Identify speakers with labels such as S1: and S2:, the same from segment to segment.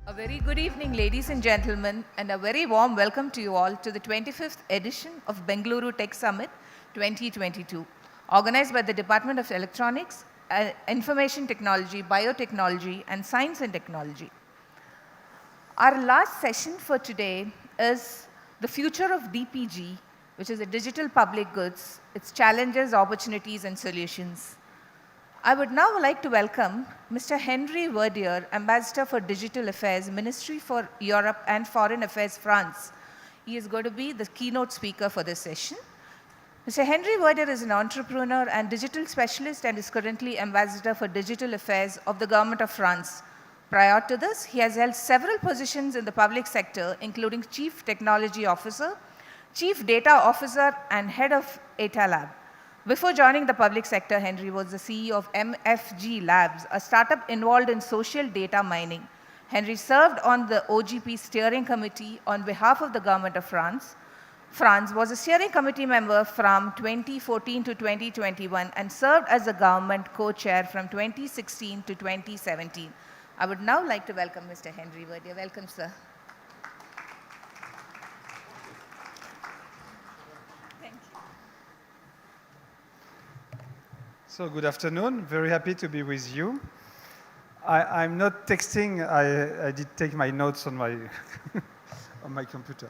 S1: A very good evening, ladies and gentlemen, and a very warm welcome to you all to the 25th edition of Bangalore Tech Summit 2022, organized by the Department of Electronics, Information Technology, Biotechnology, and Science and Technology. Our last session for today is the future of DPG, which is the digital public goods, its challenges, opportunities, and solutions. I would now like to welcome Mr. Henri Verdier, Ambassador for Digital Affairs, Ministry for Europe and Foreign Affairs, France. He is going to be the keynote speaker for this session. Mr. Henri Verdier is an entrepreneur and digital specialist and is currently Ambassador for Digital Affairs of the Government of France. Prior to this, he has held several positions in the public sector, including Chief Technology Officer, Chief Data Officer, and Head of ETA Lab. Before joining the public sector, Henri was the CEO of MFG Labs, a startup involved in social data mining. Henri served on the OGP steering committee on behalf of the government of France. France was a steering committee member from 2014 to 2021 and served as the government co-chair from 2016 to 2017. I would now like to welcome Mr. Henri Verdier. Welcome, sir.
S2: So good afternoon, very happy to be with you. I'm not texting, I did take my notes on my, on my computer.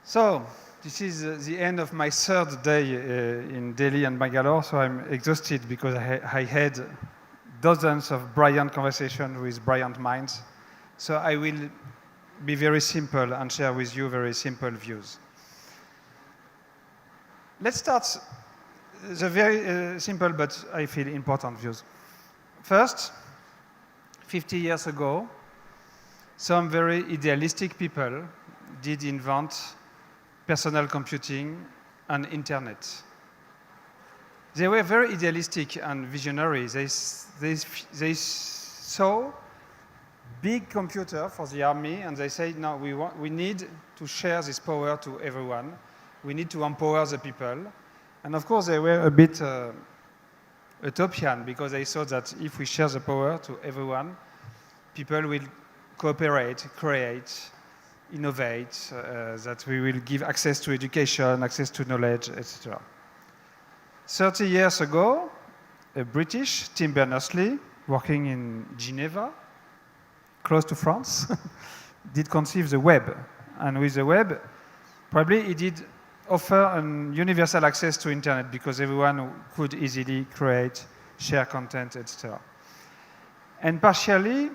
S2: So this is the end of my third day in Delhi and Bangalore, so I'm exhausted because I had dozens of brilliant conversations with brilliant minds. So I will be very simple and share with you very simple views. Let's start the very simple but I feel important views. First, 50 years ago, some very idealistic people did invent personal computing and internet. They were very idealistic and visionary. They saw big computer for the army and they said, no, we need to share this power to everyone. We need to empower the people. And of course, they were a bit utopian because they thought that if we share the power to everyone, people will cooperate, create, innovate, that we will give access to education, access to knowledge, etc. 30 years ago, a British, Tim Berners-Lee, working in Geneva, close to France, did conceive the web. And with the web, probably he did offer an universal access to internet because everyone could easily create, share content, etc. And partially,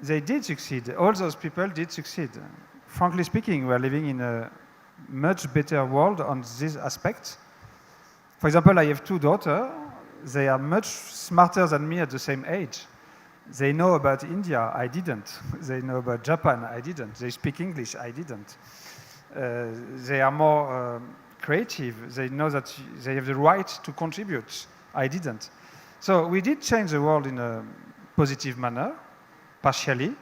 S2: they did succeed. All those people did succeed. Frankly speaking, we are living in a much better world on this aspect. For example, I have two daughters. They are much smarter than me at the same age. They know about India, I didn't. They know about Japan, I didn't. They speak English, I didn't. They are more creative. They know that they have the right to contribute. I didn't. So we did change the world in a positive manner, partially.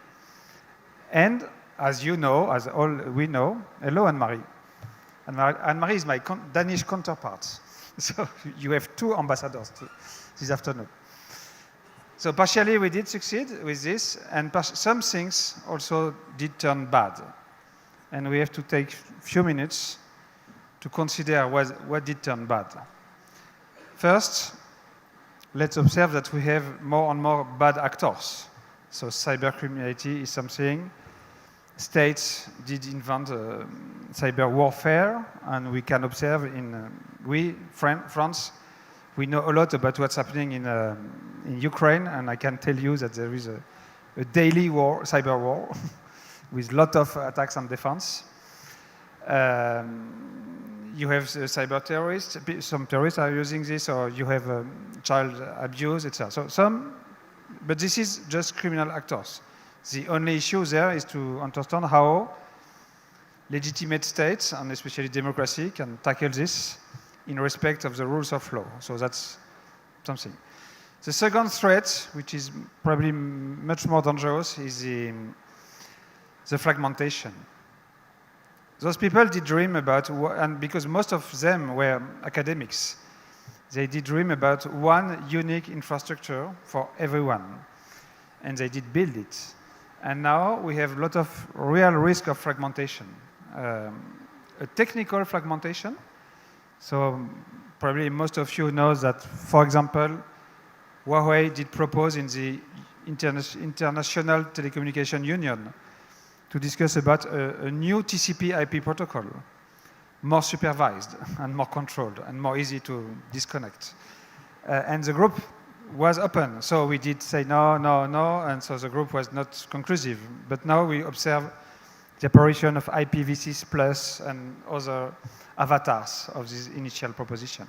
S2: And as you know, as all we know, hello Anne-Marie. Anne-Marie is my Danish counterpart. So you have two ambassadors this afternoon. So partially we did succeed with this, and some things also did turn bad. And we have to take a few minutes to consider what did turn bad. First, let's observe that we have more and more bad actors. So cybercriminality is something. States did invent cyber warfare, and we can observe France, we know a lot about what's happening in Ukraine, and I can tell you that there is a daily war, cyber war, with a lot of attacks on defense. You have cyber terrorists, some terrorists are using this, or you have child abuse, etc. So but this is just criminal actors. The only issue there is to understand how legitimate states, and especially democracy, can tackle this in respect of the rules of law. So that's something. The second threat, which is probably much more dangerous, is the fragmentation. Those people did dream about, and because most of them were academics, they did dream about one unique infrastructure for everyone. And they did build it. And now we have a lot of real risk of fragmentation. A technical fragmentation. So probably most of you know that, for example, Huawei did propose in the International Telecommunication Union to discuss about a new TCP/IP protocol, more supervised and more controlled and more easy to disconnect. And the group was open, so we did say no, no, no, and so the group was not conclusive. But now we observe the apparition of IPv6 plus and other avatars of this initial proposition.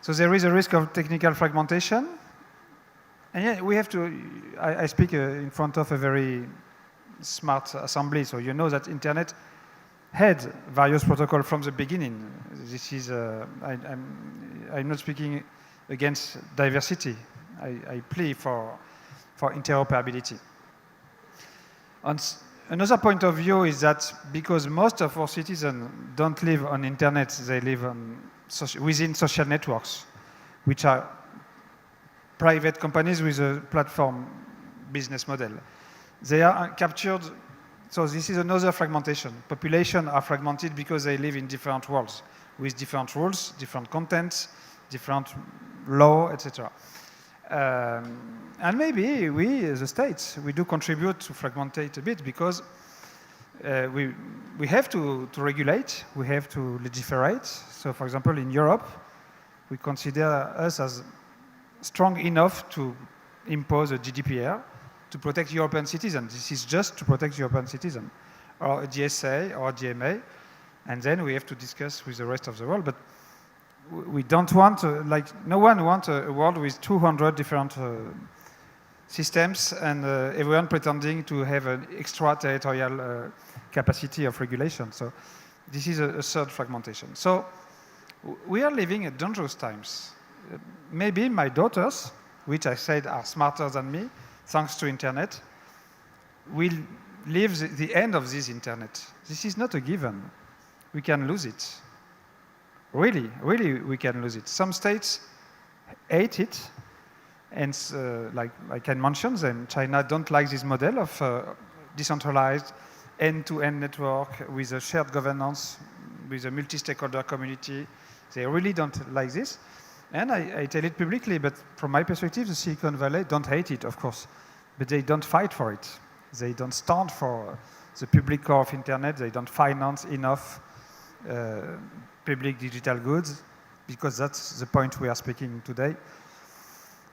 S2: So there is a risk of technical fragmentation. And yet we have to, I speak in front of a very smart assembly, so you know that internet had various protocols from the beginning. This is, I'm not speaking against diversity. I plea for interoperability. Another point of view is that because most of our citizens don't live on internet, they live on within social networks, which are private companies with a platform business model. They are captured, so this is another fragmentation. Populations are fragmented because they live in different worlds, with different rules, different contents, different law, etc. And maybe we, the states, we do contribute to fragmentate a bit because we have to regulate, we have to legiferate. So for example, in Europe, we consider us as strong enough to impose a GDPR to protect European citizens. This is just to protect European citizens, or a DSA or a DMA, and then we have to discuss with the rest of the world. But we don't want, no one wants a world with 200 different systems and everyone pretending to have an extraterritorial capacity of regulation. So this is a third fragmentation. So we are living at dangerous times. Maybe my daughters, which I said are smarter than me, thanks to internet, will live the end of this internet. This is not a given. We can lose it. Really, really, we can lose it. Some states hate it, and like I can mention them. China don't like this model of decentralized end-to-end network with a shared governance, with a multi-stakeholder community. They really don't like this. And I tell it publicly, but from my perspective, the Silicon Valley don't hate it, of course, but they don't fight for it. They don't stand for the public core of internet. They don't finance enough public digital goods, because that's the point we are speaking today.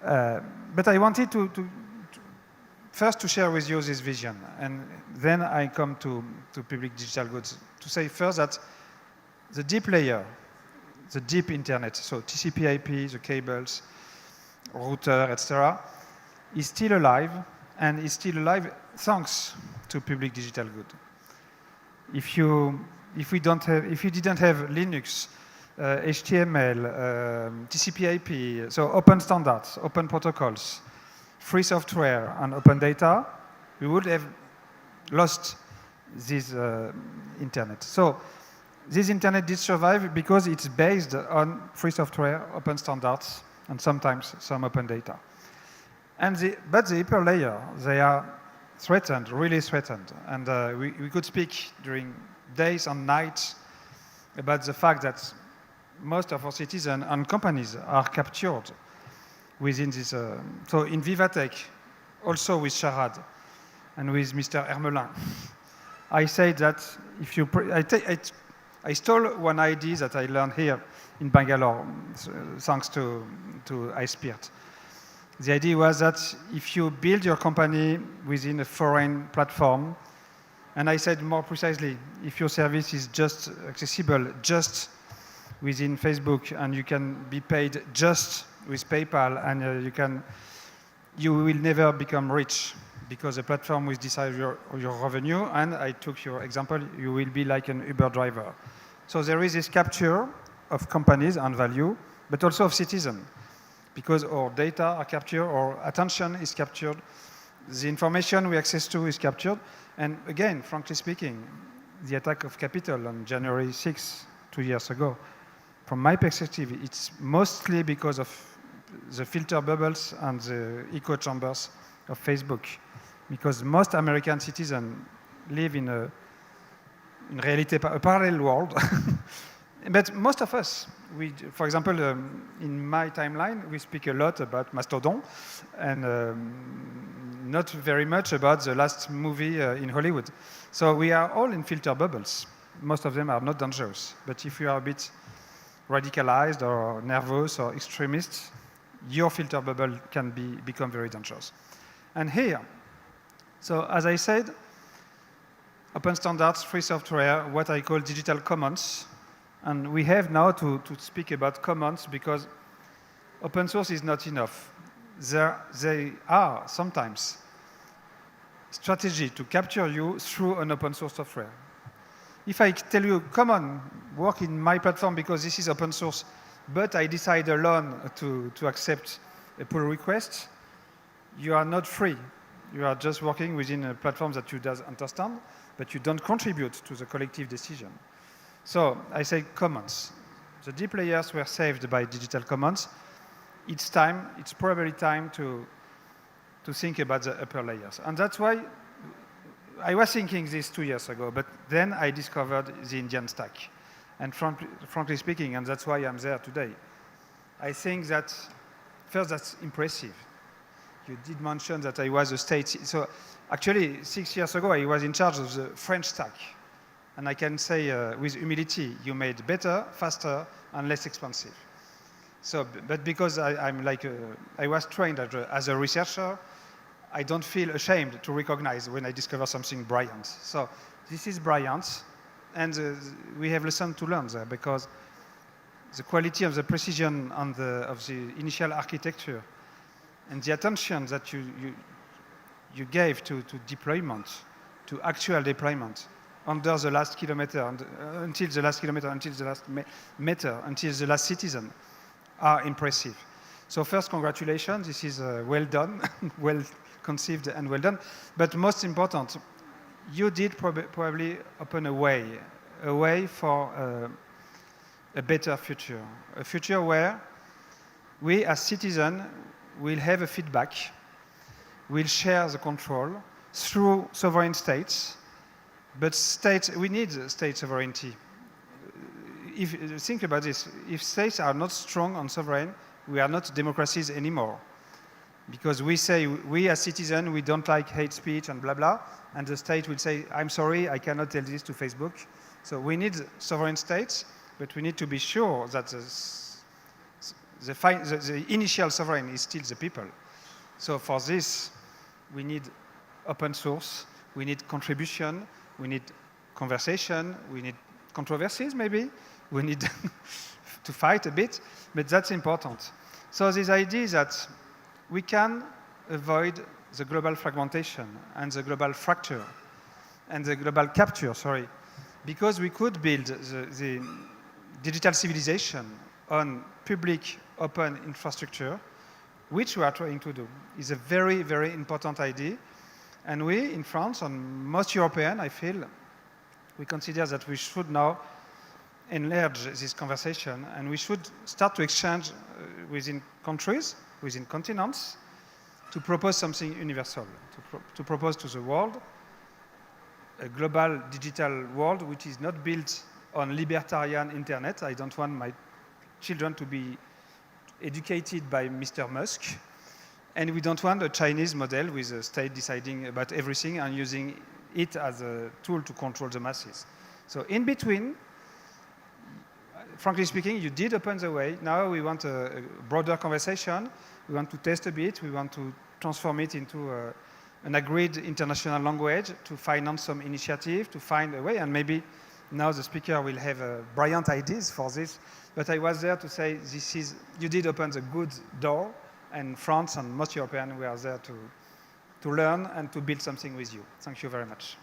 S2: But I wanted to first to share with you this vision, and then I come to public digital goods. To say first that the deep layer, the deep internet, so TCP/IP, the cables, router, etc., is still alive, and is still alive thanks to public digital good. If you didn't have Linux, HTML, TCP/IP, so open standards, open protocols, free software, and open data, we would have lost this internet. So this internet did survive because it's based on free software, open standards, and sometimes some open data. But the upper layer, they are threatened, really threatened. And we could speak during days and nights about the fact that most of our citizens and companies are captured within this. So in Vivatech, also with Sharad and with Mr. Hermelin, I say that if you, I stole one idea that I learned here in Bangalore, thanks to iSPIRT. The idea was that if you build your company within a foreign platform, and I said more precisely, if your service is just accessible just within Facebook, and you can be paid just with PayPal, and you will never become rich, because the platform will decide your revenue, and I took your example, you will be like an Uber driver. So there is this capture of companies and value, but also of citizens, because our data are captured, our attention is captured, the information we access to is captured, and again, frankly speaking, the attack of capital on January 6, 2 years ago, from my perspective, it's mostly because of the filter bubbles and the echo chambers of Facebook. because most American citizens live in reality, a parallel world. But most of us, for example, in my timeline, we speak a lot about Mastodon and not very much about the last movie in Hollywood. So we are all in filter bubbles. Most of them are not dangerous. But if you are a bit radicalized or nervous or extremist, your filter bubble can become very dangerous. And here, so as I said, open standards, free software, what I call digital commons. And we have now to speak about commons because open source is not enough. They are sometimes strategy to capture you through an open source software. If I tell you, come on, work in my platform because this is open source, but I decide alone to accept a pull request, you are not free. You are just working within a platform that you don't understand, but you don't contribute to the collective decision. So I say commons. The deep layers were saved by digital commons. It's probably time to think about the upper layers. And that's why I was thinking this 2 years ago, but then I discovered the Indian stack. And frankly speaking, and that's why I'm there today, I think that, first, that's impressive. You did mention that I was a state. So actually, 6 years ago, I was in charge of the French stack. And I can say with humility, you made better, faster, and less expensive. So, but because I was trained as a researcher, I don't feel ashamed to recognize when I discover something brilliant. So this is brilliant, and we have lessons to learn there because the quality of the precision of the initial architecture and the attention that you gave to deployment, to actual deployment, under the last kilometer, until the last kilometer, until the last meter, until the last citizen, are impressive. So first, congratulations. This is well done, well conceived and well done. But most important, you did probably open a way for a better future. A future where we as citizens will have a feedback, will share the control through sovereign states. But we need state sovereignty. Think about this. If states are not strong and sovereign, we are not democracies anymore. Because we say, we as citizens, we don't like hate speech and blah, blah. And the state will say, I'm sorry, I cannot tell this to Facebook. So we need sovereign states, but we need to be sure that the initial sovereign is still the people. So for this, we need open source, we need contribution, we need conversation, we need controversies maybe, we need to fight a bit, but that's important. So this idea that we can avoid the global fragmentation and the global fracture and the global capture, because we could build the digital civilization on public open infrastructure, which we are trying to do, is a very, very important idea. And we, in France, and most European, I feel, we consider that we should now enlarge this conversation, and we should start to exchange within countries, within continents, to propose something universal, to propose to the world a global digital world which is not built on libertarian internet. I don't want my children to be educated by Mr. Musk. And we don't want a Chinese model with a state deciding about everything and using it as a tool to control the masses. So in between, frankly speaking, you did open the way. Now we want a broader conversation. We want to test a bit. We want to transform it into an agreed international language to finance some initiative, to find a way. And maybe now the speaker will have brilliant ideas for this. But I was there to say, you did open the good door. And France and most Europeans, we are there to learn and to build something with you. Thank you very much.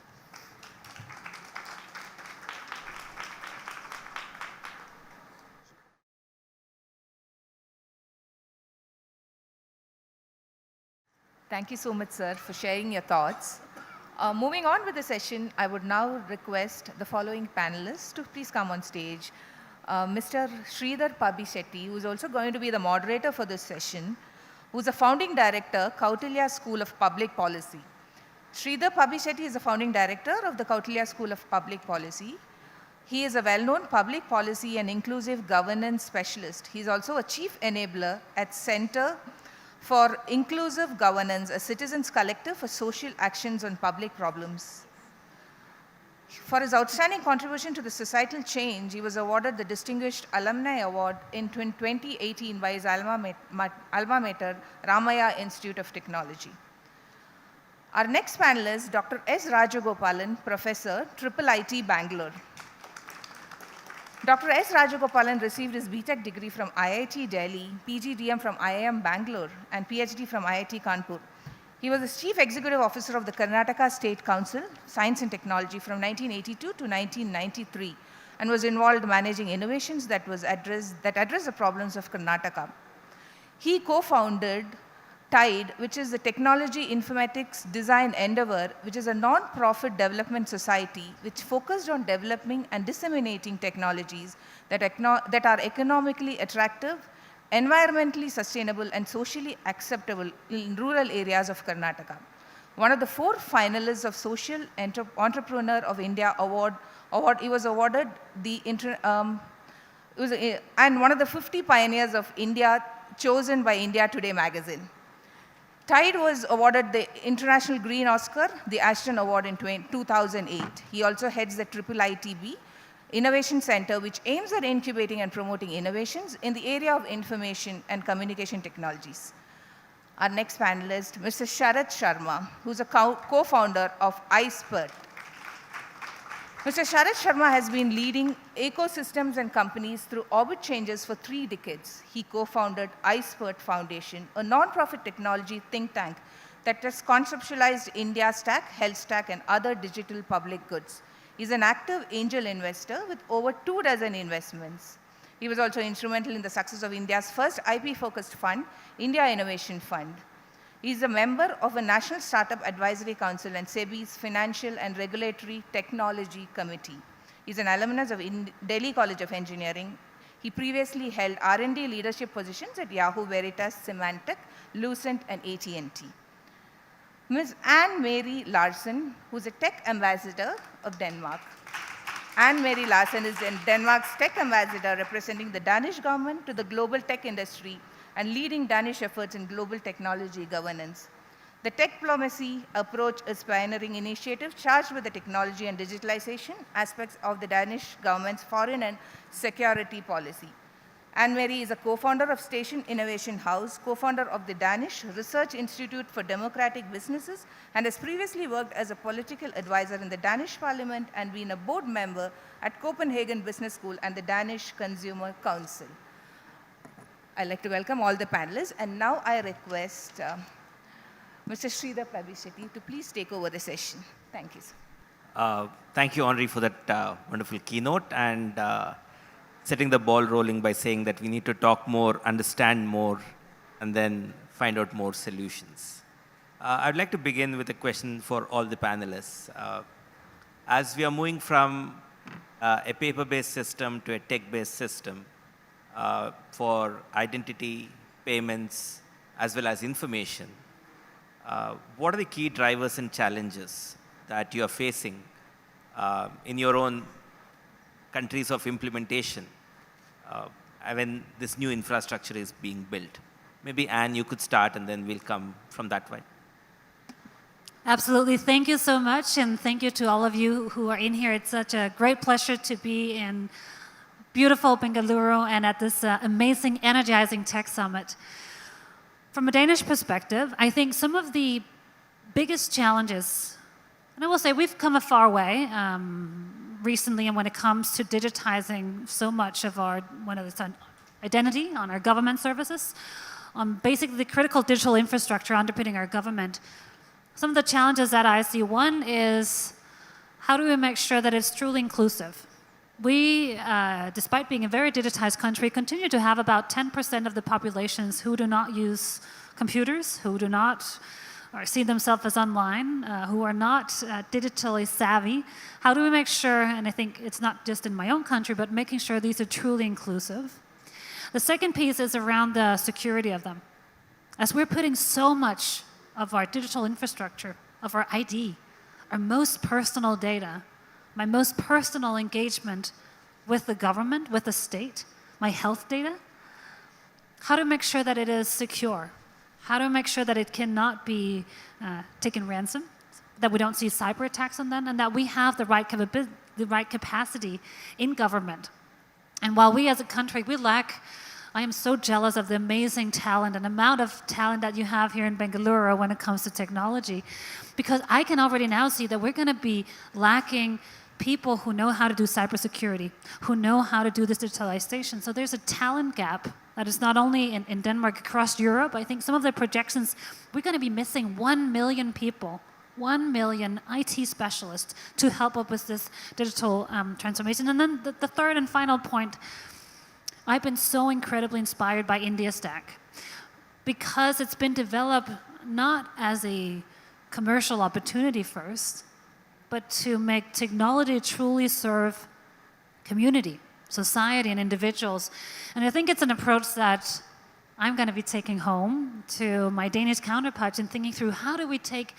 S1: Thank you so much, sir, for sharing your thoughts. Moving on with the session, I would now request the following panelists to please come on stage. Mr. Sridhar Pabbisetty, who is also going to be the moderator for this session, who's a founding director, Kautilya School of Public Policy. Sridhar Pabbisetty is the founding director of the Kautilya School of Public Policy. He is a well-known public policy and inclusive governance specialist. He is also a chief enabler at Center for Inclusive Governance, a citizens' collective for social actions on public problems. For his outstanding contribution to the societal change, he was awarded the Distinguished Alumni Award in 2018 by his alma mater, Ramaya Institute of Technology. Our next panelist, Dr. S. Rajagopalan, Professor, IIIT Bangalore. Dr. S. Rajagopalan received his BTech degree from IIT Delhi, PGDM from IIM Bangalore, and PhD from IIT Kanpur. He was the Chief Executive Officer of the Karnataka State Council, Science and Technology from 1982 to 1993, and was involved managing innovations that address the problems of Karnataka. He co-founded TIDE, which is the Technology Informatics Design Endeavor, which is a non-profit development society which focused on developing and disseminating technologies that are economically attractive, environmentally sustainable, and socially acceptable in rural areas of Karnataka. One of the 4 finalists of Social Entrepreneur of India Award, he was awarded and one of the 50 pioneers of India chosen by India Today magazine. TIDE was awarded the International Green Oscar, the Ashton Award in 2008. He also heads the IIITB Innovation Center, which aims at incubating and promoting innovations in the area of information and communication technologies. Our next panelist, Mr. Sharad Sharma, who's a co-founder of iSPIRT. Mr. Sharad Sharma has been leading ecosystems and companies through orbit changes for 3 decades. He co-founded iSPIRT Foundation, a non-profit technology think tank that has conceptualized India Stack, Health Stack, and other digital public goods. He's an active angel investor with over 24 investments. He was also instrumental in the success of India's first IP-focused fund, India Innovation Fund. He is a member of a National Startup Advisory Council and SEBI's Financial and Regulatory Technology Committee. He is an alumnus of Delhi College of Engineering. He previously held R&D leadership positions at Yahoo, Veritas, Symantec, Lucent, and AT&T. Ms. Anne-Marie Larsen, who is a tech ambassador of Denmark. Anne-Marie Larsen is Denmark's tech ambassador representing the Danish government to the global tech industry and leading Danish efforts in global technology governance. The tech diplomacy approach is pioneering initiative charged with the technology and digitalization aspects of the Danish government's foreign and security policy. Anne-Marie is a co-founder of Station Innovation House, co-founder of the Danish Research Institute for Democratic Businesses, and has previously worked as a political advisor in the Danish Parliament and been a board member at Copenhagen Business School and the Danish Consumer Council. I'd like to welcome all the panelists, and now I request Mr. Sridhar Pabbisetty to please take over the session. Thank you, sir.
S3: Thank you, Henri, for that wonderful keynote and setting the ball rolling by saying that we need to talk more, understand more, and then find out more solutions. I'd like to begin with a question for all the panelists. As we are moving from a paper-based system to a tech-based system for identity, payments, as well as information, what are the key drivers and challenges that you are facing in your own countries of implementation when this new infrastructure is being built? Maybe Anne, you could start and then we'll come from that way.
S4: Absolutely. Thank you so much, and thank you to all of you who are in here. It's such a great pleasure to be in beautiful Bangalore and at this amazing, energizing tech summit. From a Danish perspective, I think some of the biggest challenges, and I will say we've come a far way recently, and when it comes to digitizing so much of our identity on our government services, basically the critical digital infrastructure underpinning our government. Some of the challenges that I see, one is how do we make sure that it's truly inclusive? We, despite being a very digitized country, continue to have about 10% of the populations who do not use computers, who do not or see themselves as online, who are not digitally savvy. How do we make sure, and I think it's not just in my own country, but making sure these are truly inclusive. The second piece is around the security of them. As we're putting so much of our digital infrastructure of our ID, our most personal data, my most personal engagement with the government, with the state, my health data, how to make sure that it is secure, how to make sure that it cannot be taken ransom, that we don't see cyber attacks on them, and that we have the right capacity in government. And while we as a country, we lack, I am so jealous of the amazing talent and amount of talent that you have here in Bangalore when it comes to technology, because I can already now see that we're going to be lacking people who know how to do cybersecurity, who know how to do this digitalization. So there's a talent gap that is not only in Denmark, across Europe. I think some of the projections, we're going to be missing 1 million people, 1 million IT specialists to help up with this digital transformation. And then the third and final point, I've been so incredibly inspired by India Stack because it's been developed not as a commercial opportunity first, but to make technology truly serve community, society, and individuals. And I think it's an approach that I'm going to be taking home to my Danish counterparts and thinking through how do we take,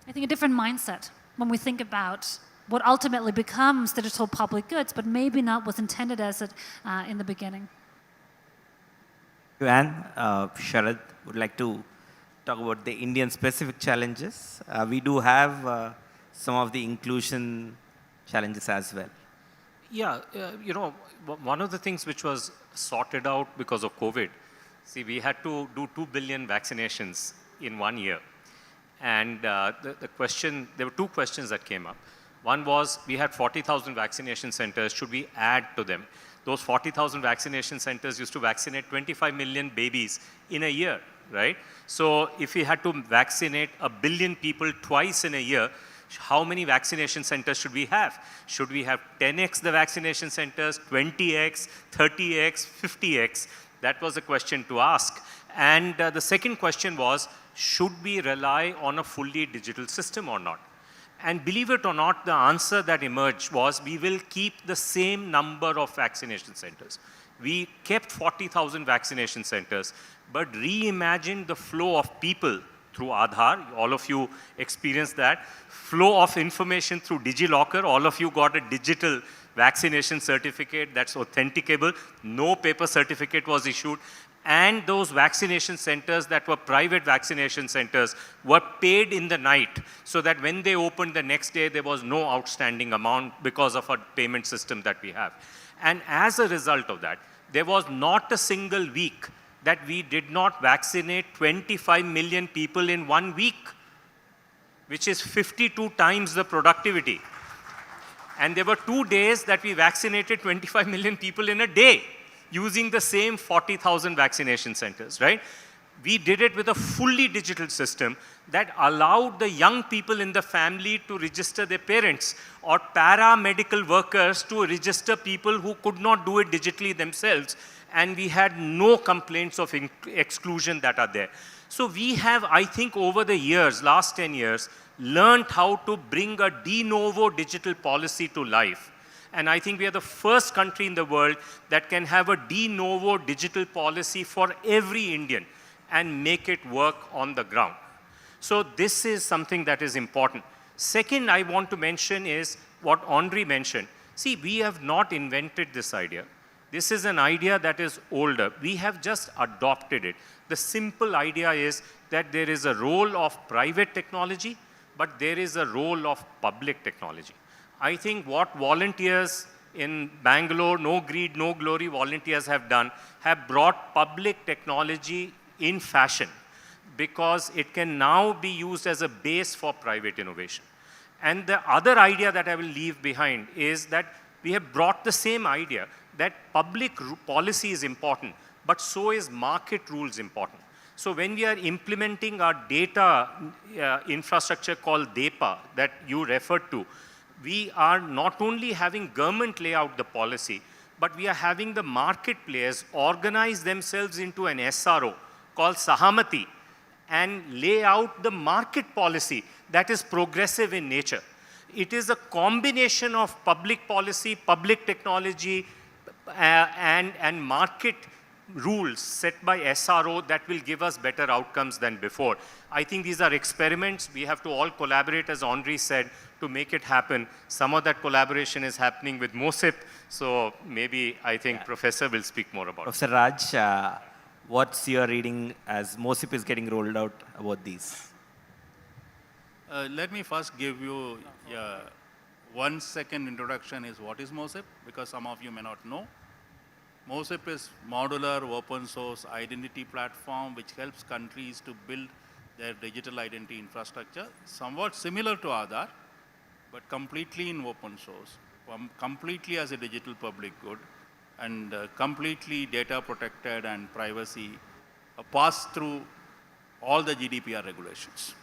S4: I think, a different mindset when we think about what ultimately becomes digital public goods, but maybe not was intended as it in the beginning.
S3: Anne, Sharad would like to talk about the Indian specific challenges. We do have some of the inclusion challenges as well.
S5: Yeah, one of the things which was sorted out because of COVID, see, we had to do 2 billion vaccinations in 1 year. And the question, there were two questions that came up. One was, we had 40,000 vaccination centers, should we add to them? Those 40,000 vaccination centers used to vaccinate 25 million babies in a year, right? So if we had to vaccinate 1 billion people twice in a year, how many vaccination centers should we have? Should we have 10x the vaccination centers, 20x, 30x, 50x? That was a question to ask. And the second question was, should we rely on a fully digital system or not? And believe it or not, the answer that emerged was, we will keep the same number of vaccination centers. We kept 40,000 vaccination centers, but reimagined the flow of people through Aadhaar. All of you experienced that. Flow of information through DigiLocker. All of you got a digital vaccination certificate that's authenticable. No paper certificate was issued. And those vaccination centers that were private vaccination centers were paid in the night, so that when they opened the next day, there was no outstanding amount because of a payment system that we have. And as a result of that, there was not a single week that we did not vaccinate 25 million people in 1 week, which is 52 times the productivity. And there were 2 days that we vaccinated 25 million people in a day, using the same 40,000 vaccination centers, right? We did it with a fully digital system that allowed the young people in the family to register their parents, or paramedical workers to register people who could not do it digitally themselves. And we had no complaints of exclusion that are there. So we have, I think, over the years, last 10 years, learned how to bring a de novo digital policy to life. And I think we are the first country in the world that can have a de novo digital policy for every Indian and make it work on the ground. So this is something that is important. Second, I want to mention is what Henri mentioned. See, we have not invented this idea. This is an idea that is older. We have just adopted it. The simple idea is that there is a role of private technology, but there is a role of public technology. I think what volunteers in Bangalore, No Greed, No Glory volunteers have done, have brought public technology in fashion, because it can now be used as a base for private innovation. And the other idea that I will leave behind is that we have brought the same idea that public policy is important, but so is market rules important. So when we are implementing our data infrastructure called DEPA that you referred to, we are not only having government lay out the policy, but we are having the market players organize themselves into an SRO called Sahamati and lay out the market policy that is progressive in nature. It is a combination of public policy, public technology, and market rules set by SRO that will give us better outcomes than before. I think these are experiments. We have to all collaborate, as Henri said, to make it happen. Some of that collaboration is happening with MOSIP, so maybe I think Professor will speak more about it.
S3: Professor Raj, what's your reading as MOSIP is getting rolled out about these?
S6: Let me first give you a 1 second introduction is what is MOSIP, because some of you may not know. MOSIP is modular open source identity platform which helps countries to build their digital identity infrastructure, somewhat similar to Aadhaar, but completely in open source, completely as a digital public good, and completely data protected and privacy passed through all the GDPR regulations.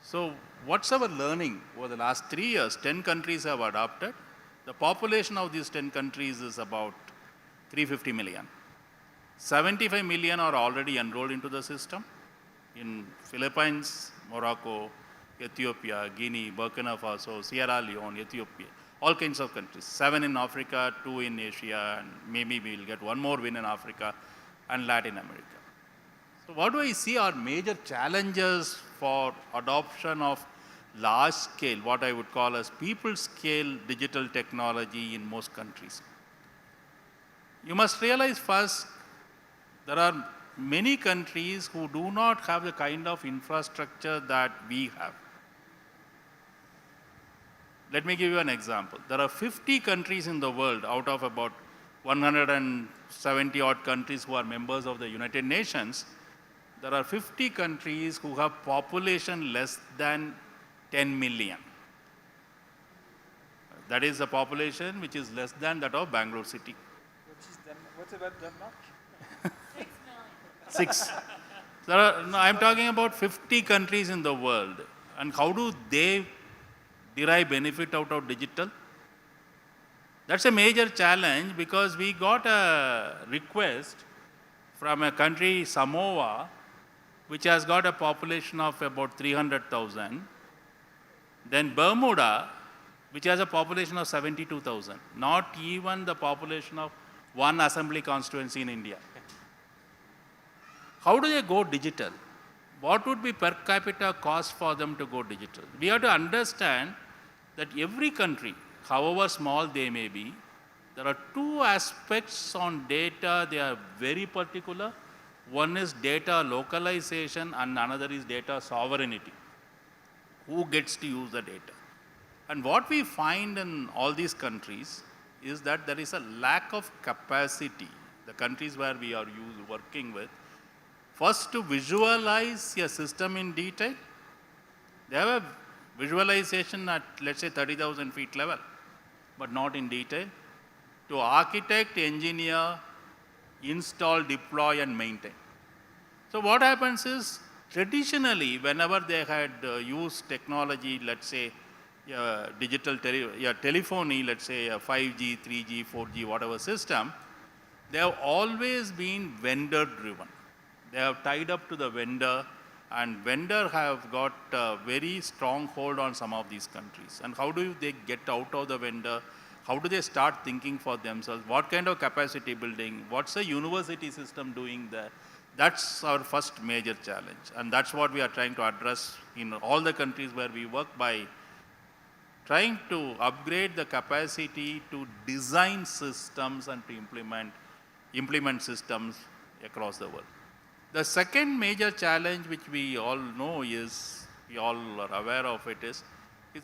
S6: So what's our learning over the last 3 years? 10 countries have adopted. The population of these 10 countries is about 350 million. 75 million are already enrolled into the system. In Philippines, Morocco, Ethiopia, Guinea, Burkina Faso, Sierra Leone, Ethiopia, all kinds of countries. 7 in Africa, 2 in Asia, and maybe we'll get 1 more win in Africa and Latin America. So what do I see are major challenges for adoption of large scale, what I would call as people scale digital technology in most countries? You must realize first, there are many countries who do not have the kind of infrastructure that we have. Let me give you an example. There are 50 countries in the world out of about 170 odd countries who are members of the United Nations. There are 50 countries who have population less than 10 million. That is the population which is less than that of Bangalore city.
S2: What about Denmark?
S6: 6. No, I'm talking about 50 countries in the world. And how do they derive benefit out of digital? That's a major challenge because we got a request from a country, Samoa, which has got a population of about 300,000. Then Bermuda, which has a population of 72,000. Not even the population of one assembly constituency in India. How do they go digital? What would be per capita cost for them to go digital? We have to understand that every country, however small they may be, there are 2 aspects on data they are very particular. One is data localization and another is data sovereignty. Who gets to use the data? And what we find in all these countries is that there is a lack of capacity, the countries where we are working with, first to visualize a system in detail. They have a visualization at, let's say, 30,000 feet level, but not in detail. To architect, engineer, install, deploy, and maintain. So what happens is, traditionally, whenever they had used technology, let's say, digital telephony, let's say a 5G, 3G, 4G, whatever system, they have always been vendor driven. They have tied up to the vendor, and vendor have got a very strong hold on some of these countries. And how do they get out of the vendor? How do they start thinking for themselves? What kind of capacity building? What's the university system doing there? That's our first major challenge. And that's what we are trying to address in all the countries where we work by trying to upgrade the capacity to design systems and to implement systems across the world. The second major challenge which we all know is, we all are aware of it, is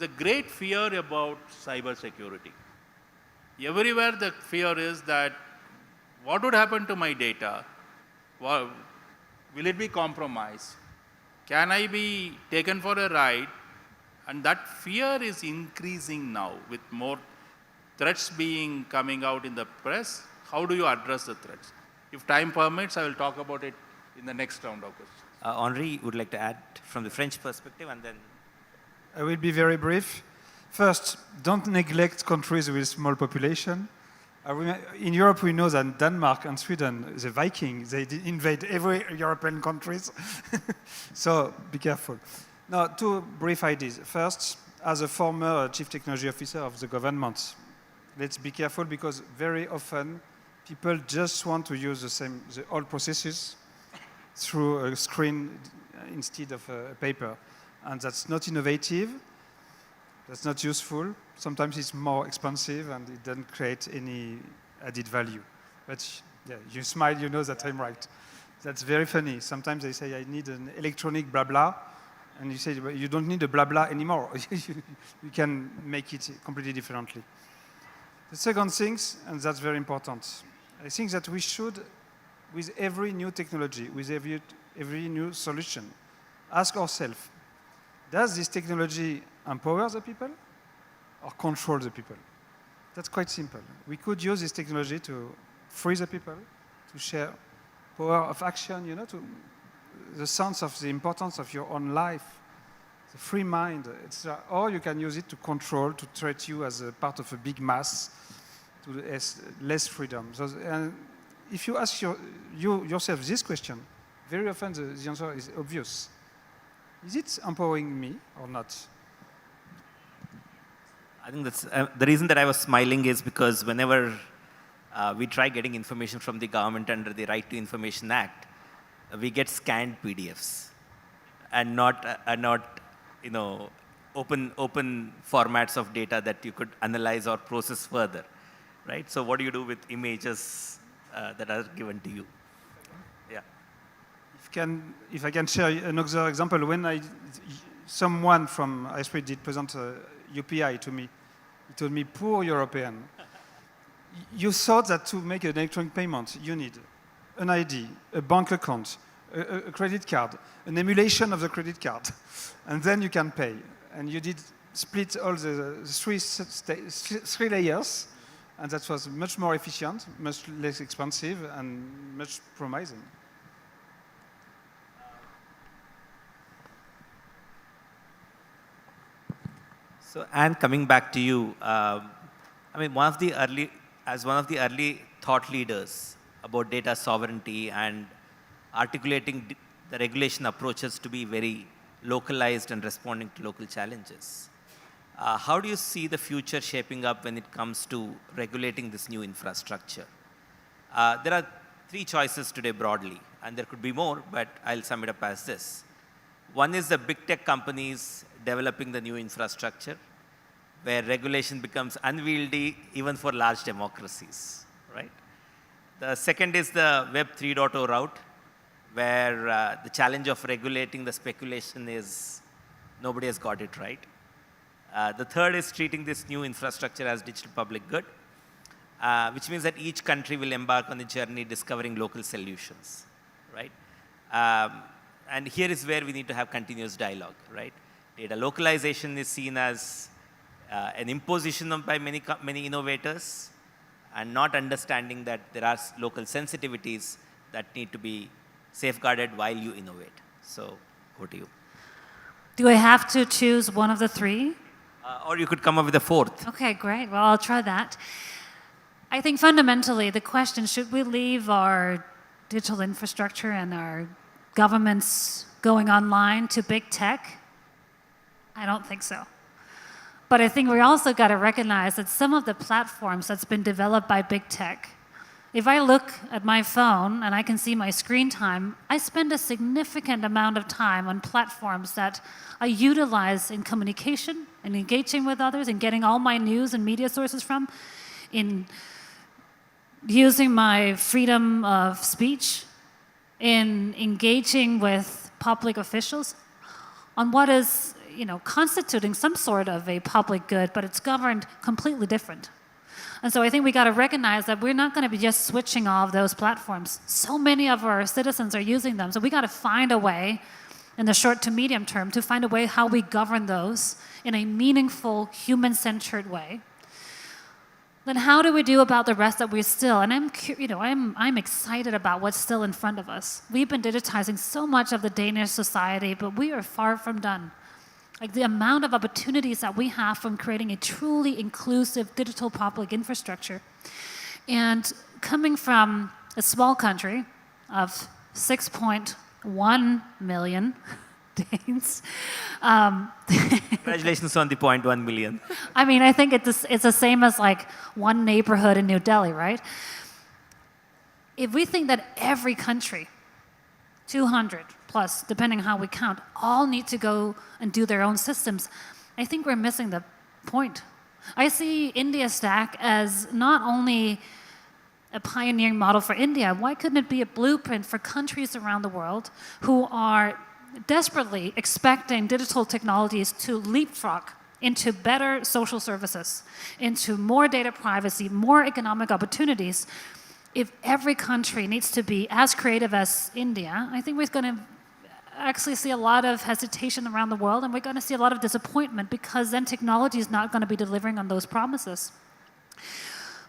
S6: a great fear about cyber security. Everywhere the fear is that what would happen to my data? Will it be compromised? Can I be taken for a ride? And that fear is increasing now with more threats coming out in the press. How do you address the threats? If time permits, I will talk about it in the next round of questions.
S3: Henri would like to add from the French perspective, and then
S2: I will be very brief. First, don't neglect countries with small population. In Europe, we know that Denmark and Sweden, the Vikings, they invade every European countries. So be careful. Now, 2 brief ideas. First, as a former chief technology officer of the government, let's be careful because very often People just want to use the old processes through a screen instead of a paper. And that's not innovative, that's not useful. Sometimes it's more expensive and it doesn't create any added value. But yeah, you smile, you know that I'm right. That's very funny. Sometimes they say, I need an electronic blah blah. And you say, well, you don't need a blah blah anymore. You can make it completely differently. The second thing, and that's very important, I think that we should, with every new technology, with every new solution, ask ourselves, does this technology empower the people or control the people? That's quite simple. We could use this technology to free the people, to share power of action, you know, to the sense of the importance of your own life, the free mind, etc. Or you can use it to control, to treat you as a part of a big mass, to less freedom. So, and if you ask yourself this question, very often the answer is obvious. Is it empowering me or not?
S3: I think that's the reason that I was smiling is because whenever we try getting information from the government under the Right to Information Act, we get scanned PDFs and not you know, open formats of data that you could analyze or process further, right? So what do you do with images that are given to you? Yeah.
S2: If I can share another example, when someone from iSPIRT did present UPI to me, he told me, poor European, you thought that to make an electronic payment, you need an ID, a bank account, a credit card, an emulation of the credit card, and then you can pay. And you did split all the three layers, and that was much more efficient, much less expensive, and much promising.
S3: So, Anne, coming back to you, I mean, as one of the early thought leaders about data sovereignty and articulating the regulation approaches to be very localized and responding to local challenges. How do you see the future shaping up when it comes to regulating this new infrastructure? There are three choices today broadly, and there could be more, but I'll sum it up as this. One is the big tech companies developing the new infrastructure, where regulation becomes unwieldy even for large democracies, right? The second is the Web 3.0 route, where the challenge of regulating the speculation is nobody has got it right. The third is treating this new infrastructure as digital public good, which means that each country will embark on a journey discovering local solutions, right? And here is where we need to have continuous dialogue, right? Data localization is seen as an imposition by many innovators, and not understanding that there are local sensitivities that need to be safeguarded while you innovate. So, over to you.
S4: Do I have to choose one of the three?
S3: Or you could come up with a fourth.
S4: Okay, great. Well, I'll try that. I think fundamentally the question, should we leave our digital infrastructure and our governments going online to big tech? I don't think so. But I think we also got to recognize that some of the platforms that's been developed by big tech, if I look at my phone and I can see my screen time, I spend a significant amount of time on platforms that I utilize in communication and engaging with others and getting all my news and media sources from, in using my freedom of speech, in engaging with public officials on what is, constituting some sort of a public good, but it's governed completely different. And so I think we got to recognize that we're not going to be just switching off those platforms. So many of our citizens are using them. So we got to find a way in the short to medium term to find a way how we govern those in a meaningful, human-centered way. Then how do we do about the rest that we're still? And I'm excited about what's still in front of us. We've been digitizing so much of the Danish society, but we are far from done. Like the amount of opportunities that we have from creating a truly inclusive digital public infrastructure. And coming from a small country of 6.1 million Danes.
S3: Congratulations on the 0.1 million.
S4: I mean, I think it's the same as like one neighborhood in New Delhi, right? if we think that every country, 200 plus, depending on how we count, all need to go and do their own systems, I think we're missing the point. I see India Stack as not only a pioneering model for India, why couldn't it be a blueprint for countries around the world who are desperately expecting digital technologies to leapfrog into better social services, into more data privacy, more economic opportunities? If every country needs to be as creative as India, I think we're going to actually see a lot of hesitation around the world, and we're going to see a lot of disappointment, because then technology is not going to be delivering on those promises.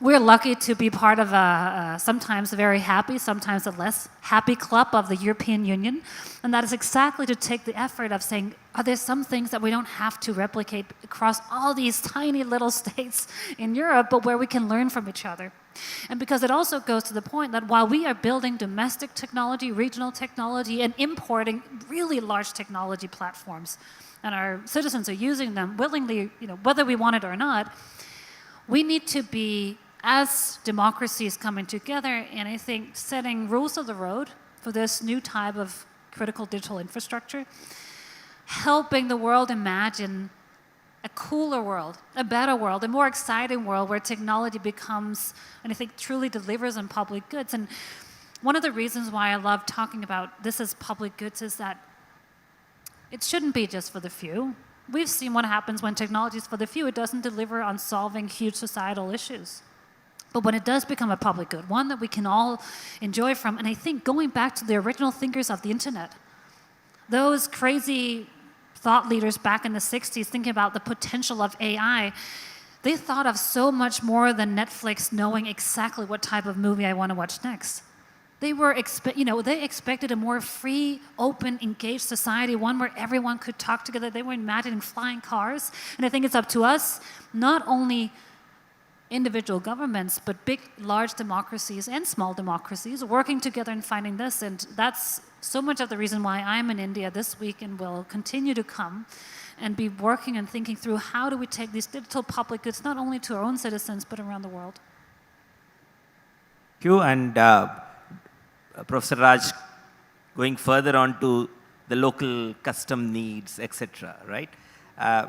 S4: We're lucky to be part of a sometimes a very happy, sometimes a less happy club of the European Union. And that is exactly to take the effort of saying, are there some things that we don't have to replicate across all these tiny little states in Europe, but where we can learn from each other? And because it also goes to the point that while we are building domestic technology, regional technology, and importing really large technology platforms, and our citizens are using them willingly, whether we want it or not, we need to be, as democracies coming together, and I think setting rules of the road for this new type of critical digital infrastructure, helping the world imagine a cooler world, a better world, a more exciting world where technology becomes, and I think truly delivers on public goods. And one of the reasons why I love talking about this as public goods is that it shouldn't be just for the few. We've seen what happens when technology is for the few. It doesn't deliver on solving huge societal issues. But when it does become a public good, one that we can all enjoy from, and I think going back to the original thinkers of the internet, those crazy thought leaders back in the 60s thinking about the potential of AI, they thought of so much more than Netflix knowing exactly what type of movie I want to watch next. They were they expected a more free, open, engaged society, one where everyone could talk together. They were imagining flying cars. And I think it's up to us, not only individual governments, but big, large democracies and small democracies working together and finding this. And that's so much of the reason why I'm in India this week and will continue to come and be working and thinking through how do we take these digital public goods not only to our own citizens, but around the world.
S3: Thank you. And Professor Raj, going further on to the local custom needs, etc., right?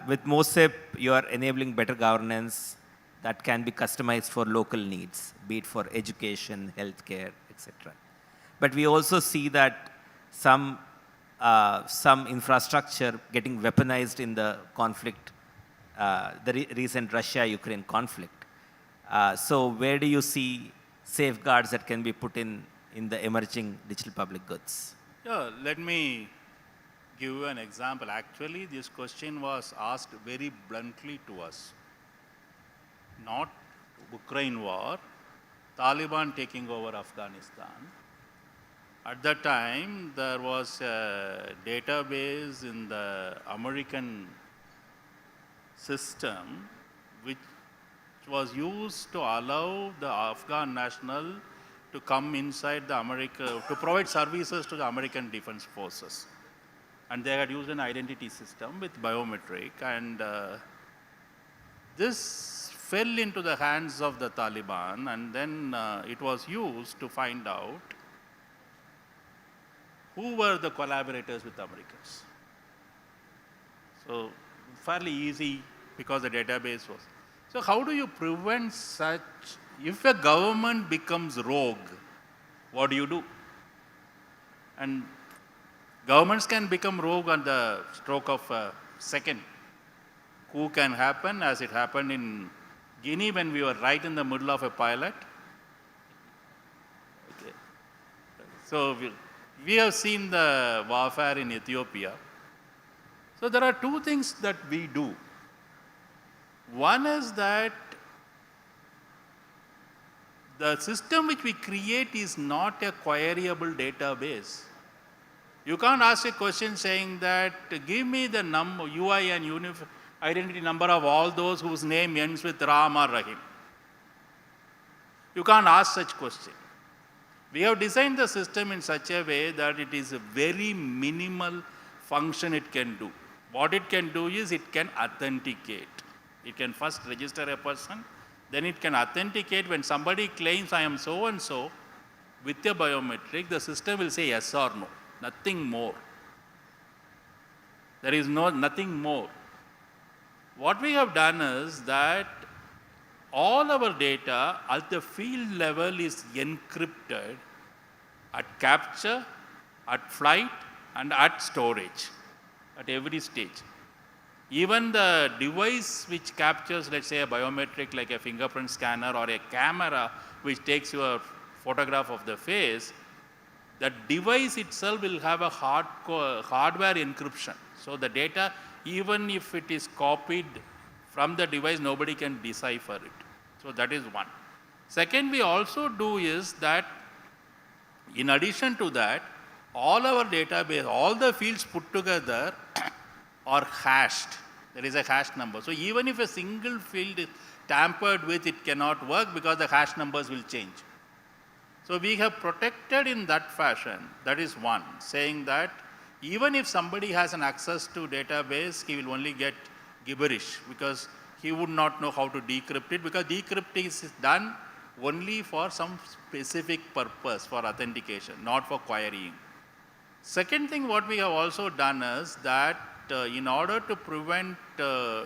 S3: With MOSIP, you are enabling better governance that can be customized for local needs, be it for education, healthcare, etc. But we also see that some infrastructure getting weaponized in the conflict, the recent Russia-Ukraine conflict. So where do you see safeguards that can be put in the emerging digital public goods?
S6: Yeah, let me give you an example. Actually, this question was asked very bluntly to us. Not Ukraine war, Taliban taking over Afghanistan. At that time, there was a database in the American system which was used to allow the Afghan national to come inside the America, to provide services to the American Defense Forces. And they had used an identity system with biometric, and this fell into the hands of the Taliban, and then it was used to find out who were the collaborators with Americans. So fairly easy because the database was. So how do you prevent such, if a government becomes rogue, what do you do? And governments can become rogue on the stroke of a second. Coup can happen, as it happened in Guinea when we were right in the middle of a pilot. Okay. So we have seen the warfare in Ethiopia. So there are two things that we do. One is that the system which we create is not a queryable database. You can't ask a question saying that, give me the UI and identity number of all those whose name ends with Ram or Rahim. You can't ask such question. We have designed the system in such a way that it is a very minimal function it can do. What it can do is it can authenticate. It can first register a person, then it can authenticate when somebody claims I am so and so, with a biometric, the system will say yes or no, nothing more. There is nothing more. What we have done is that all our data at the field level is encrypted at capture, at flight, and at storage, at every stage. Even the device which captures, let's say, a biometric like a fingerprint scanner or a camera which takes your photograph of the face, the device itself will have a hardware encryption. So the data, even if it is copied from the device, nobody can decipher it. So that is one. Second, we also do is that, in addition to that, all our database, all the fields put together are hashed. There is a hash number. So even if a single field is tampered with, it cannot work because the hash numbers will change. So we have protected in that fashion. That is one, saying that even if somebody has an access to database, he will only get gibberish because he would not know how to decrypt it, because decrypting is done only for some specific purpose, for authentication, not for querying. Second thing what we have also done is that in order to prevent,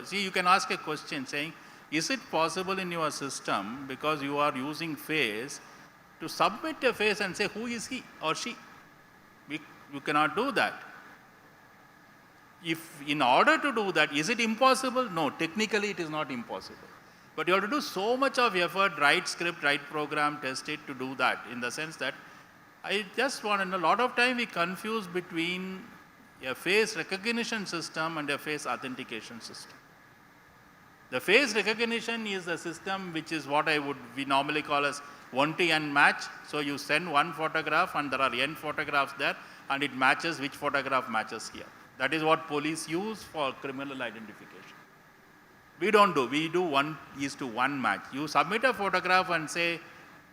S6: see, you can ask a question saying, is it possible in your system, because you are using face, to submit a face and say who is he or she? You cannot do that. If in order to do that, is it impossible? No, technically it is not impossible. But you have to do so much of effort, write script, write program, test it to do that, in the sense that I just want to know, a lot of time we confuse between a face recognition system and a face authentication system. The face recognition is a system which is what we normally call as one-to-n match. So you send one photograph and there are n photographs there and it matches which photograph matches here. That is what police use for criminal identification. We don't do, we do 1:1 match. You submit a photograph and say,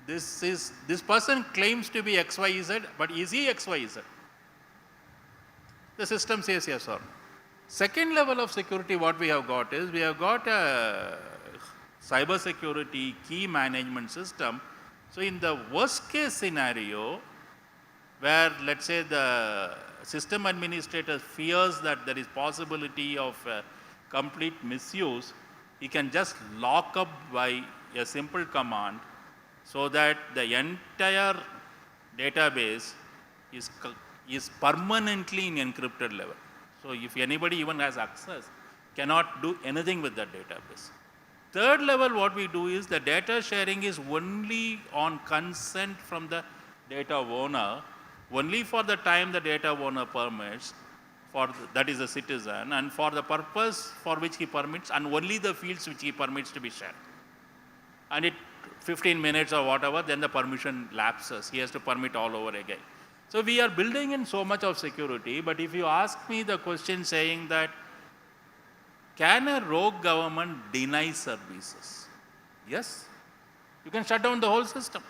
S6: this person claims to be XYZ, but is he XYZ? The system says yes or no. Second level of security what we have got is, we have got a cyber security key management system. So in the worst case scenario, where let's say the system administrator fears that there is possibility of complete misuse, he can just lock up by a simple command, so that the entire database is permanently in encrypted level. So if anybody even has access, cannot do anything with that database. Third level what we do is, the data sharing is only on consent from the data owner, only for the time the data owner permits, that is a citizen, and for the purpose for which he permits, and only the fields which he permits to be shared. And it 15 minutes or whatever, then the permission lapses. He has to permit all over again. So we are building in so much of security, but if you ask me the question saying that, can a rogue government deny services? Yes. You can shut down the whole system.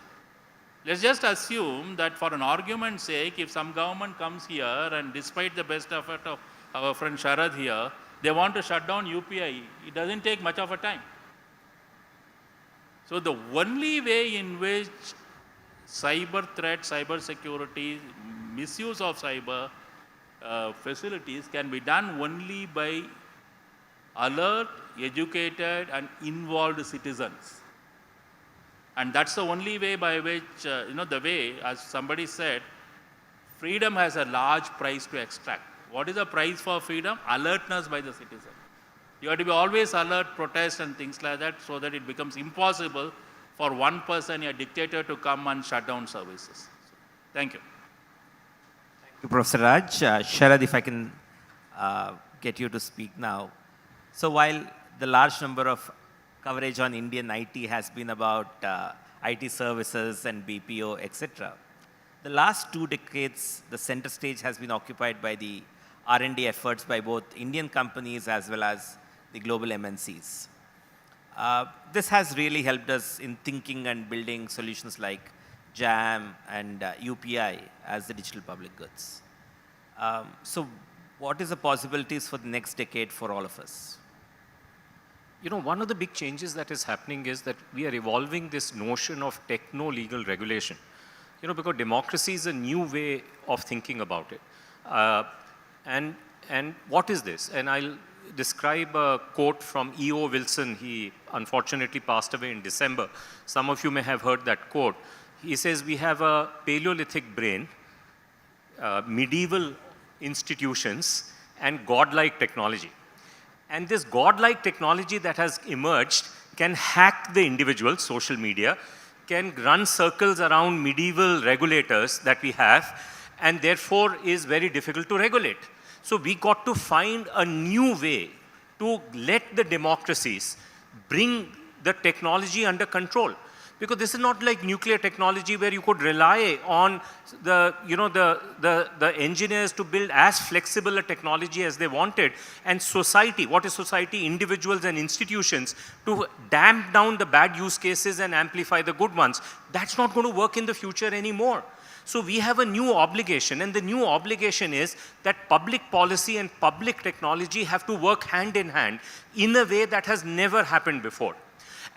S6: Let's just assume that, for an argument's sake, if some government comes here and despite the best effort of our friend Sharad here, they want to shut down UPI, it doesn't take much of a time. So the only way in which cyber threat, cyber security, misuse of cyber facilities can be done only by alert, educated and involved citizens. And that's the only way by which, the way, as somebody said, freedom has a large price to extract. What is the price for freedom? Alertness by the citizen. You have to be always alert, protest and things like that, so that it becomes impossible for one person, a dictator, to come and shut down services. Thank you.
S3: Thank you, Professor Raj. Sharad, if I can get you to speak now. So while the large number of coverage on Indian IT has been about IT services and BPO, etc., the last 2 decades, the center stage has been occupied by the R&D efforts by both Indian companies as well as the global MNCs. This has really helped us in thinking and building solutions like JAM and UPI as the digital public goods. So what is the possibilities for the next decade for all of us?
S5: One of the big changes that is happening is that we are evolving this notion of techno-legal regulation. because democracy is a new way of thinking about it. And what is this? And I'll describe a quote from E.O. Wilson. He unfortunately passed away in December. Some of you may have heard that quote. He says, we have a Paleolithic brain, medieval institutions, and godlike technology. And this godlike technology that has emerged can hack the individual, social media, can run circles around medieval regulators that we have, and therefore is very difficult to regulate. So we got to find a new way to let the democracies bring the technology under control. Because this is not like nuclear technology where you could rely on the engineers to build as flexible a technology as they wanted, and society, what is society? Individuals and institutions, to damp down the bad use cases and amplify the good ones. That's not going to work in the future anymore. So we have a new obligation, and the new obligation is that public policy and public technology have to work hand in hand in a way that has never happened before.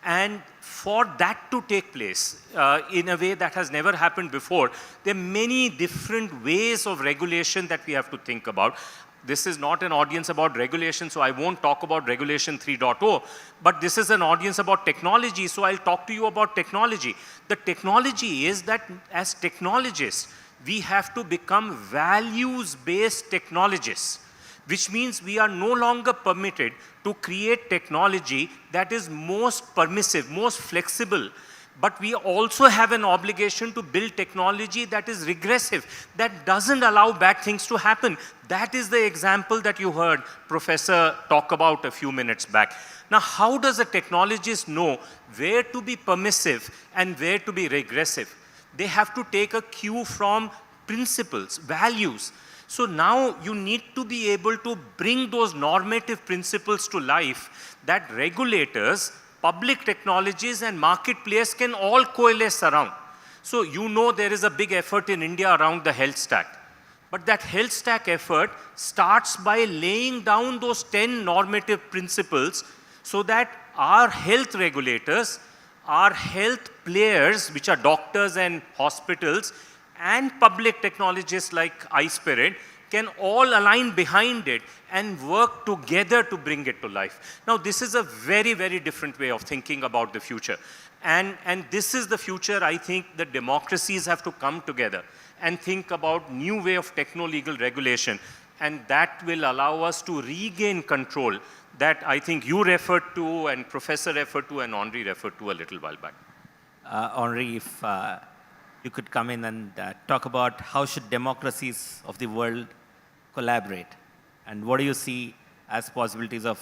S5: And for that to take place in a way that has never happened before, there are many different ways of regulation that we have to think about. This is not an audience about regulation, so I won't talk about Regulation 3.0, but this is an audience about technology, so I'll talk to you about technology. The technology is that as technologists, we have to become values-based technologists, which means we are no longer permitted to create technology that is most permissive, most flexible, but we also have an obligation to build technology that is regressive, that doesn't allow bad things to happen. That is the example that you heard Professor talk about a few minutes back. Now, how does a technologist know where to be permissive and where to be regressive? They have to take a cue from principles, values. So now you need to be able to bring those normative principles to life that regulators, public technologies, and market players can all coalesce around. So there is a big effort in India around the health stack. But that health stack effort starts by laying down those 10 normative principles so that our health regulators, our health players, which are doctors and hospitals, and public technologists like iSPIRT, can all align behind it and work together to bring it to life. Now, this is a very, very different way of thinking about the future. And this is the future I think the democracies have to come together and think about new way of techno-legal regulation. And that will allow us to regain control that I think you referred to, and Professor referred to, and Henri referred to a little while back.
S3: Henri, if you could come in and talk about how should democracies of the world collaborate, and what do you see as possibilities of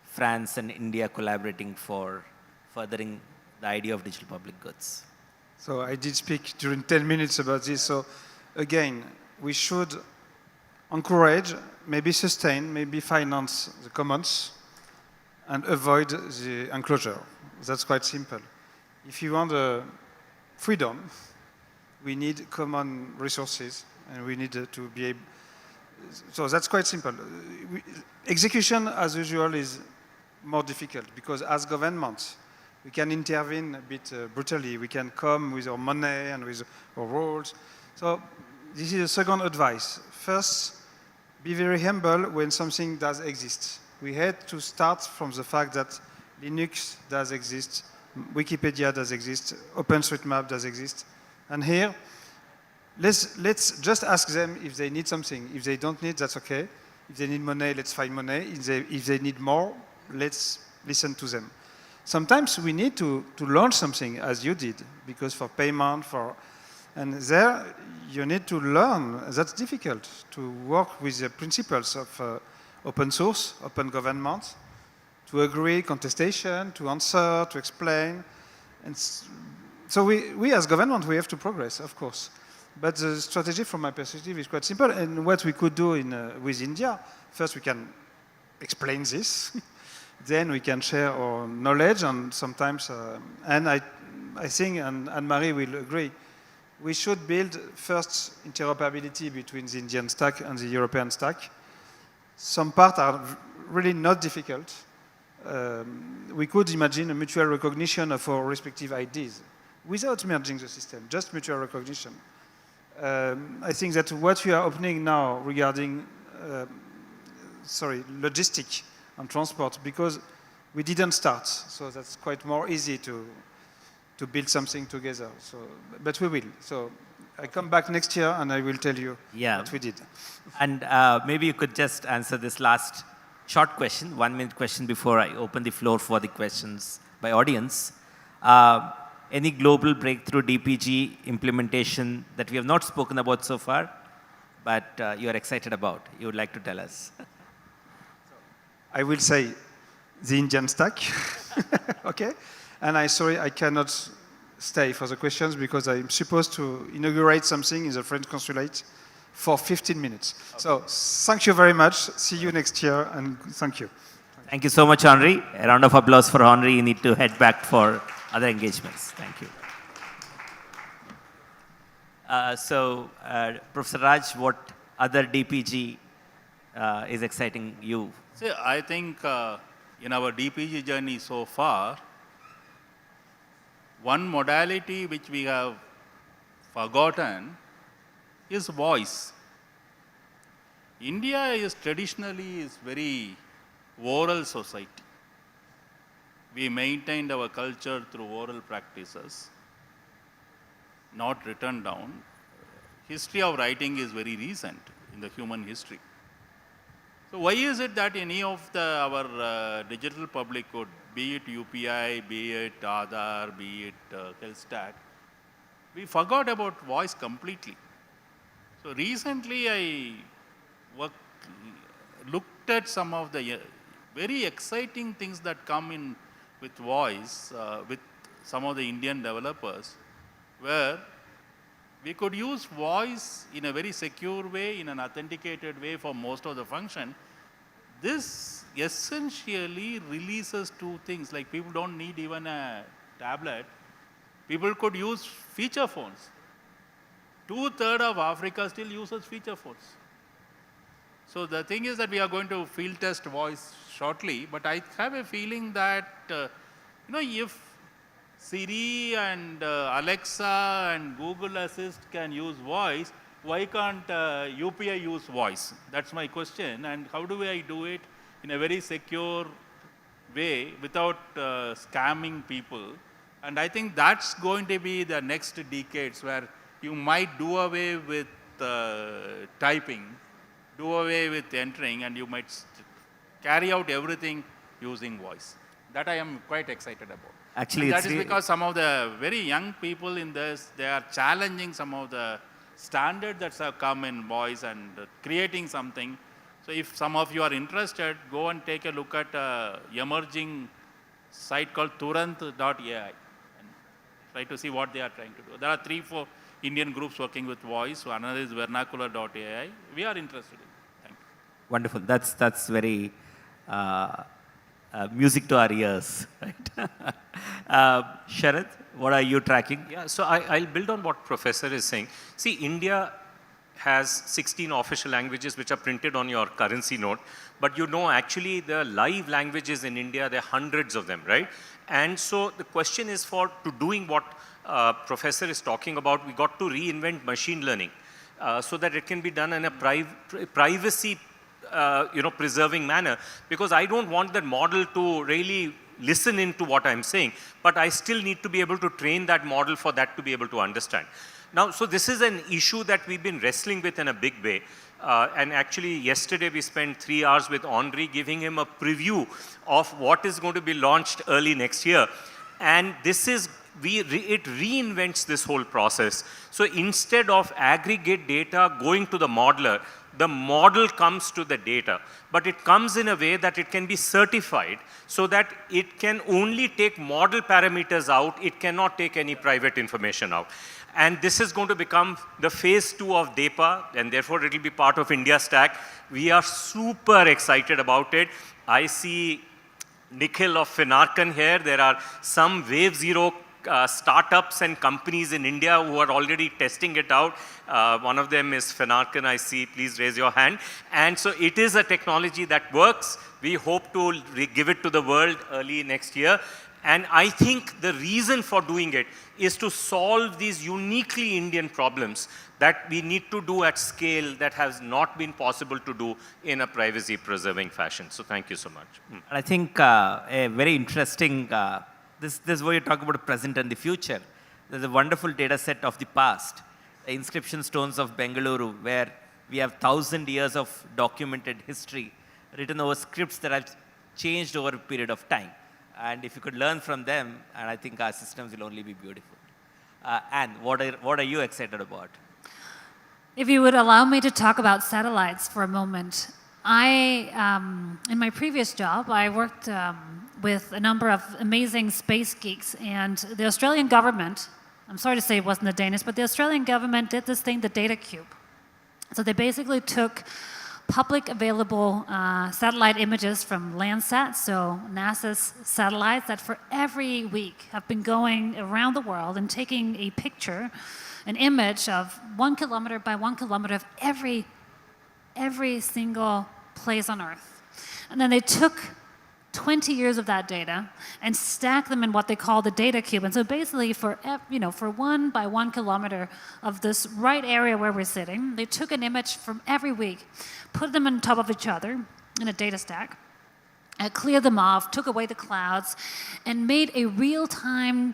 S3: France and India collaborating for furthering the idea of digital public goods?
S2: So I did speak during 10 minutes about this. So again, we should encourage, maybe sustain, maybe finance the commons and avoid the enclosure. That's quite simple. If you want freedom, we need common resources, and we need to be able. So that's quite simple. Execution, as usual, is more difficult because as governments, we can intervene a bit brutally. We can come with our money and with our rules. So this is a second advice. First, be very humble when something does exist. We had to start from the fact that Linux does exist, Wikipedia does exist, OpenStreetMap does exist. And here, let's just ask them if they need something. If they don't need, that's okay. If they need money, let's find money. If they need more, let's listen to them. Sometimes we need to launch something, as you did, because for payment, and there you need to learn. That's difficult, to work with the principles of open source, open government, to agree, contestation, to answer, to explain. And so we as government, we have to progress, of course. But the strategy from my perspective is quite simple. And what we could do with India, first we can explain this. Then we can share our knowledge, and sometimes, and I think, and Anne-Marie will agree, we should build first interoperability between the Indian stack and the European stack. Some parts are really not difficult. We could imagine a mutual recognition of our respective IDs. without merging the system, just mutual recognition. I think that what we are opening now regarding, logistic and transport, because we didn't start, so that's quite more easy to build something together. So, but we will. So I come back next year and I will tell you what we did.
S3: And maybe you could just answer this last short question, 1 minute question before I open the floor for the questions by audience. Any global breakthrough DPG implementation that we have not spoken about so far, but you are excited about, you would like to tell us?
S2: I will say the Indian stack, okay? And I cannot stay for the questions because I'm supposed to inaugurate something in the French consulate for 15 minutes. Okay. So thank you very much. See you next year, and thank you.
S3: Thank you so much, Henri. A round of applause for Henri. You need to head back for other engagements. Thank you. Professor Raj, what other DPG is exciting you?
S6: See, I think in our DPG journey so far, one modality which we have forgotten is voice. India is traditionally very oral society. We maintained our culture through oral practices, not written down. History of writing is very recent in the human history. So why is it that any of our digital public good, be it UPI, be it Aadhaar, be it Health Stack, we forgot about voice completely. So recently I looked at some of the very exciting things that come in with voice with some of the Indian developers, where we could use voice in a very secure way, in an authenticated way for most of the function. This essentially releases two things, like people don't need even a tablet. People could use feature phones. 2/3 of Africa still uses feature phones. So the thing is that we are going to field test voice shortly, but I have a feeling that, if Siri and Alexa and Google Assist can use voice, why can't UPI use voice? That's my question. And how do I do it in a very secure way without scamming people? And I think that's going to be the next decades, where you might do away with typing, do away with entering, and you might carry out everything using voice. That I am quite excited about.
S3: Actually,
S6: that is because some of the very young people in this, they are challenging some of the standards that have come in voice and creating something. So if some of you are interested, go and take a look at an emerging site called Turant.ai and try to see what they are trying to do. There are 3-4 Indian groups working with voice. So another is Vernacular.ai. We are interested in it. Thank you.
S3: Wonderful. That's very music to our ears, right? Sharad, what are you tracking?
S5: Yeah, so I'll build on what Professor is saying. See, India has 16 official languages which are printed on your currency note, but actually the live languages in India, there are hundreds of them, right? And so the question is to doing what Professor is talking about, we got to reinvent machine learning so that it can be done in a privacy preserving manner, because I don't want that model to really listen into what I'm saying, but I still need to be able to train that model for that to be able to understand. Now, so this is an issue that we've been wrestling with in a big way. And actually, yesterday we spent 3 hours with Henri giving him a preview of what is going to be launched early next year. And this is, it reinvents this whole process. So instead of aggregate data going to the modeler, the model comes to the data, but it comes in a way that it can be certified so that it can only take model parameters out, it cannot take any private information out. And this is going to become the phase 2 of DEPA, and therefore it will be part of India Stack. We are super excited about it. I see Nikhil of Finarkan here. There are some Wave 0 startups and companies in India who are already testing it out. One of them is Finarkan, I see. Please raise your hand. And so it is a technology that works. We hope to give it to the world early next year. And I think the reason for doing it is to solve these uniquely Indian problems that we need to do at scale that has not been possible to do in a privacy-preserving fashion. So thank you so much.
S3: And I think a very interesting, this is where you talk about the present and the future. There's a wonderful data set of the past, the inscription stones of Bengaluru, where we have 1,000 years of documented history written over scripts that have changed over a period of time. And if you could learn from them, and I think our systems will only be beautiful. Anne, what are you excited about?
S4: If you would allow me to talk about satellites for a moment. In my previous job, I worked with a number of amazing space geeks, and the Australian government, I'm sorry to say it wasn't the Danish, but the Australian government did this thing, the data cube. So they basically took public available satellite images from Landsat, so NASA's satellites that for every week have been going around the world and taking a picture, an image of 1 kilometer by 1 kilometer of every single place on Earth. And then they took 20 years of that data and stack them in what they call the data cube. And so basically for 1 by 1 kilometer of this right area where we're sitting, they took an image from every week, put them on top of each other in a data stack, cleared them off, took away the clouds, and made a real-time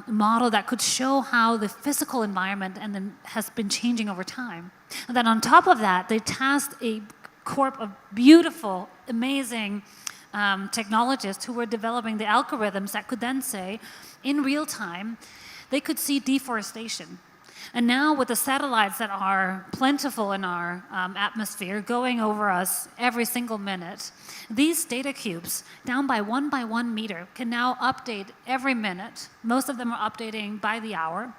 S4: model that could show how the physical environment has been changing over time. And then on top of that, they tasked a corp of beautiful, amazing technologists who were developing the algorithms that could then say, in real time, they could see deforestation. And now with the satellites that are plentiful in our atmosphere going over us every single minute, these data cubes, down by 1 meter, can now update every minute. Most of them are updating by the hour.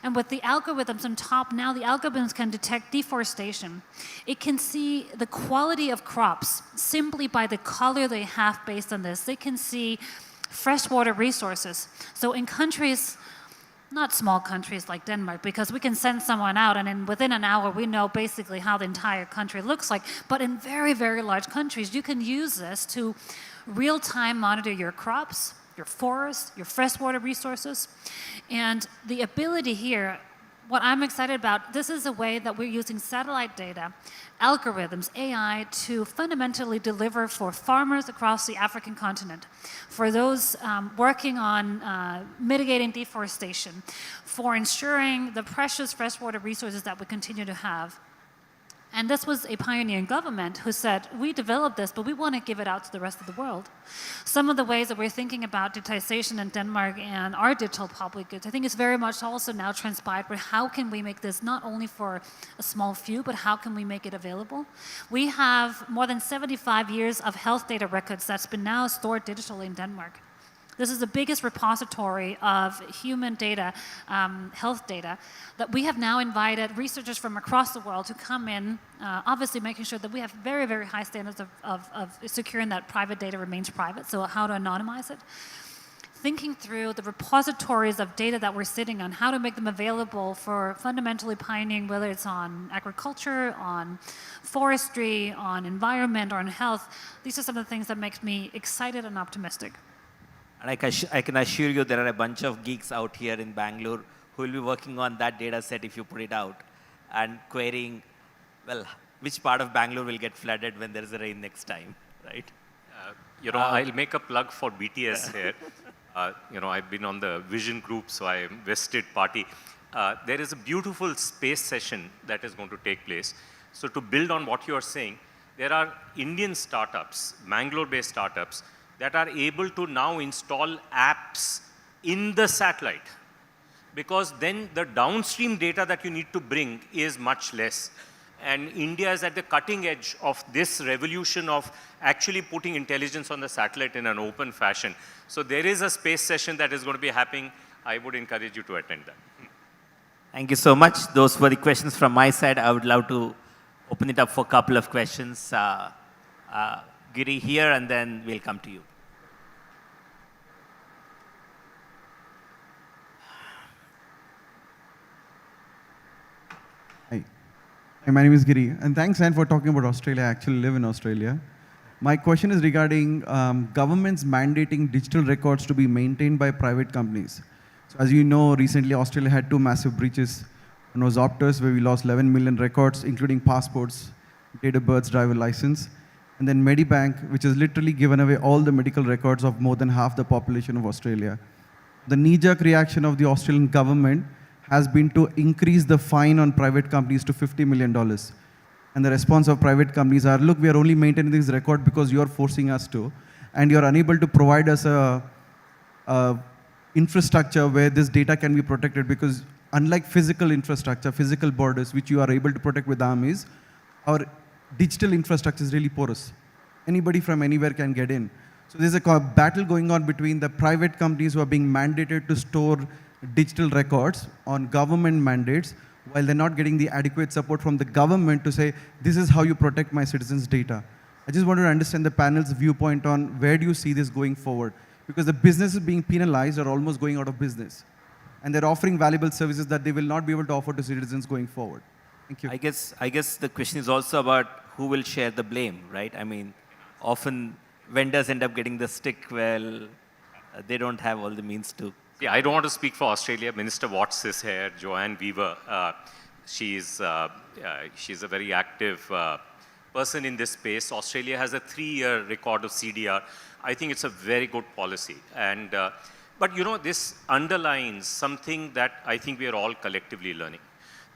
S4: And with the algorithms on top, now the algorithms can detect deforestation. It can see the quality of crops simply by the color they have based on this. They can see freshwater resources. So in countries, not small countries like Denmark, because we can send someone out and within an hour we know basically how the entire country looks like. But in very, very large countries, you can use this to real-time monitor your crops, your forests, your freshwater resources. And the ability here, what I'm excited about, this is a way that we're using satellite data, algorithms, AI, to fundamentally deliver for farmers across the African continent, for those working on mitigating deforestation, for ensuring the precious freshwater resources that we continue to have. And this was a pioneering government who said, we developed this, but we want to give it out to the rest of the world. Some of the ways that we're thinking about digitization in Denmark and our digital public goods, I think is very much also now transpired, but how can we make this not only for a small few, but how can we make it available? We have more than 75 years of health data records that's been now stored digitally in Denmark. This is the biggest repository of human data, health data, that we have now invited researchers from across the world to come in, obviously making sure that we have very, very high standards of securing that private data remains private, so how to anonymize it. Thinking through the repositories of data that we're sitting on, how to make them available for fundamentally pioneering, whether it's on agriculture, on forestry, on environment, or on health. These are some of the things that makes me excited and optimistic.
S3: And I can assure you there are a bunch of geeks out here in Bangalore who will be working on that data set if you put it out and querying, well, which part of Bangalore will get flooded when there is a rain next time, right?
S5: I'll make a plug for BTS here. I've been on the Vision group, so I am vested party. There is a beautiful space session that is going to take place. So to build on what you are saying, there are Indian startups, Bangalore-based startups, that are able to now install apps in the satellite, because then the downstream data that you need to bring is much less. And India is at the cutting edge of this revolution of actually putting intelligence on the satellite in an open fashion. So there is a space session that is going to be happening. I would encourage you to attend that.
S3: Thank you so much. Those were the questions from my side. I would love to open it up for a couple of questions. Giri here, and then we'll come to you.
S7: Hi, my name is Giri, and thanks, Anne, for talking about Australia. I actually live in Australia. My question is regarding governments mandating digital records to be maintained by private companies. So as you know, recently Australia had two massive breaches. One was Optus, where we lost 11 million records, including passports, date of birth, driver license. And then Medibank, which has literally given away all the medical records of more than half the population of Australia. The knee-jerk reaction of the Australian government has been to increase the fine on private companies to $50 million. And the response of private companies are, look, we are only maintaining this record because you are forcing us to, and you are unable to provide us a infrastructure where this data can be protected, because unlike physical infrastructure, physical borders, which you are able to protect with armies, our digital infrastructure is really porous. Anybody from anywhere can get in. So there's a battle going on between the private companies who are being mandated to store digital records on government mandates, while they're not getting the adequate support from the government to say, this is how you protect my citizens' data. I just wanted to understand the panel's viewpoint on where do you see this going forward? Because the businesses being penalized are almost going out of business. And they're offering valuable services that they will not be able to offer to citizens going forward. Thank you.
S3: I guess the question is also about who will share the blame, right? I mean, often vendors end up getting the stick. Well, they don't have all the means to.
S5: Yeah, I don't want to speak for Australia. Minister Watts is here, Joanne Weaver. She's a very active person in this space. Australia has a 3-year record of CDR. I think it's a very good policy. And, but you know, this underlines something that I think we are all collectively learning.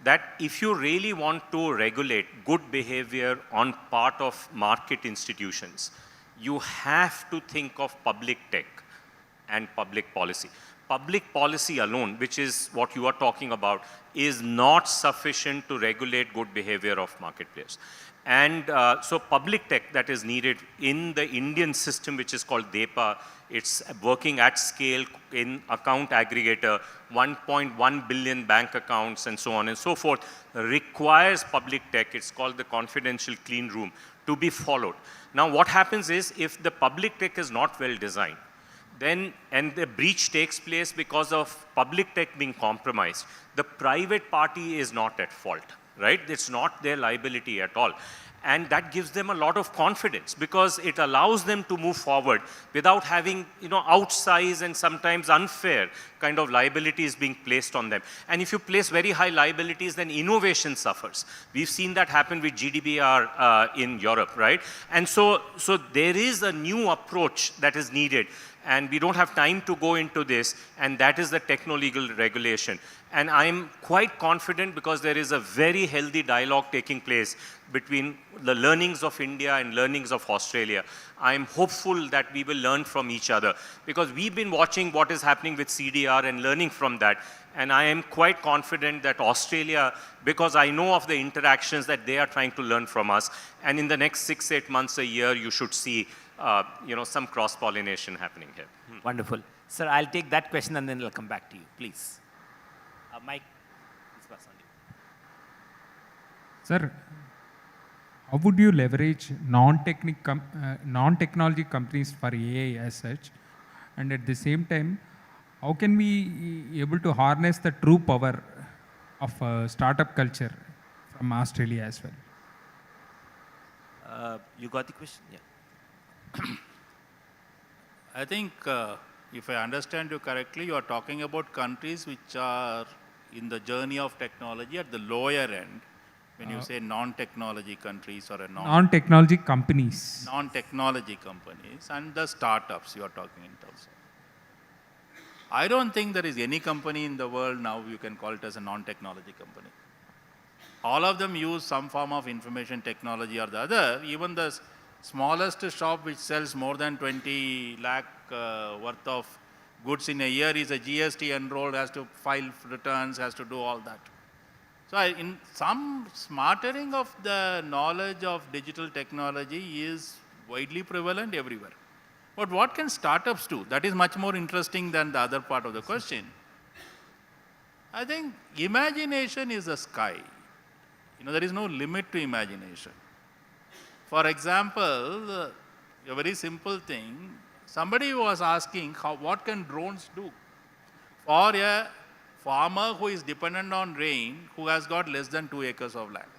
S5: That if you really want to regulate good behavior on part of market institutions, you have to think of public tech and public policy. Public policy alone, which is what you are talking about, is not sufficient to regulate good behavior of market players. And so public tech that is needed in the Indian system, which is called DEPA, it's working at scale in account aggregator, 1.1 billion bank accounts and so on and so forth, requires public tech. It's called the confidential clean room to be followed. Now what happens is, if the public tech is not well designed, then, and the breach takes place because of public tech being compromised, the private party is not at fault, right? It's not their liability at all. And that gives them a lot of confidence, because it allows them to move forward without having, you know, outsized and sometimes unfair kind of liabilities being placed on them. And if you place very high liabilities, then innovation suffers. We've seen that happen with GDPR in Europe, right? And so there is a new approach that is needed. And we don't have time to go into this, and that is the techno-legal regulation. And I'm quite confident, because there is a very healthy dialogue taking place between the learnings of India and learnings of Australia. I'm hopeful that we will learn from each other, because we've been watching what is happening with CDR and learning from that. And I am quite confident that Australia, because I know of the interactions that they are trying to learn from us, and in the next 6-8 months, a year, you should see you know, some cross-pollination happening here.
S3: Wonderful. Sir, I'll take that question and then I'll come back to you, please. Mike, please pass on you.
S8: Sir, how would you leverage non-technology companies for AI as such? And at the same time, how can we able to harness the true power of startup culture from Australia as well?
S3: You got the question? Yeah.
S6: I think, if I understand you correctly, you are talking about countries which are in the journey of technology at the lower end, when you say non-technology countries or
S8: non-technology companies.
S6: Non-technology companies and the startups you are talking in terms of. I don't think there is any company in the world now you can call it as a non-technology company. All of them use some form of information technology or the other. Even the smallest shop which sells more than 20 lakh worth of goods in a year is a GST enrolled, has to file returns, has to do all that. So in some smartering of the knowledge of digital technology is widely prevalent everywhere. But what can startups do? That is much more interesting than the other part of the question. I think imagination is the sky. You know, there is no limit to imagination. For example, a very simple thing, somebody was asking what can drones do for a farmer who is dependent on rain, who has got less than 2 acres of land.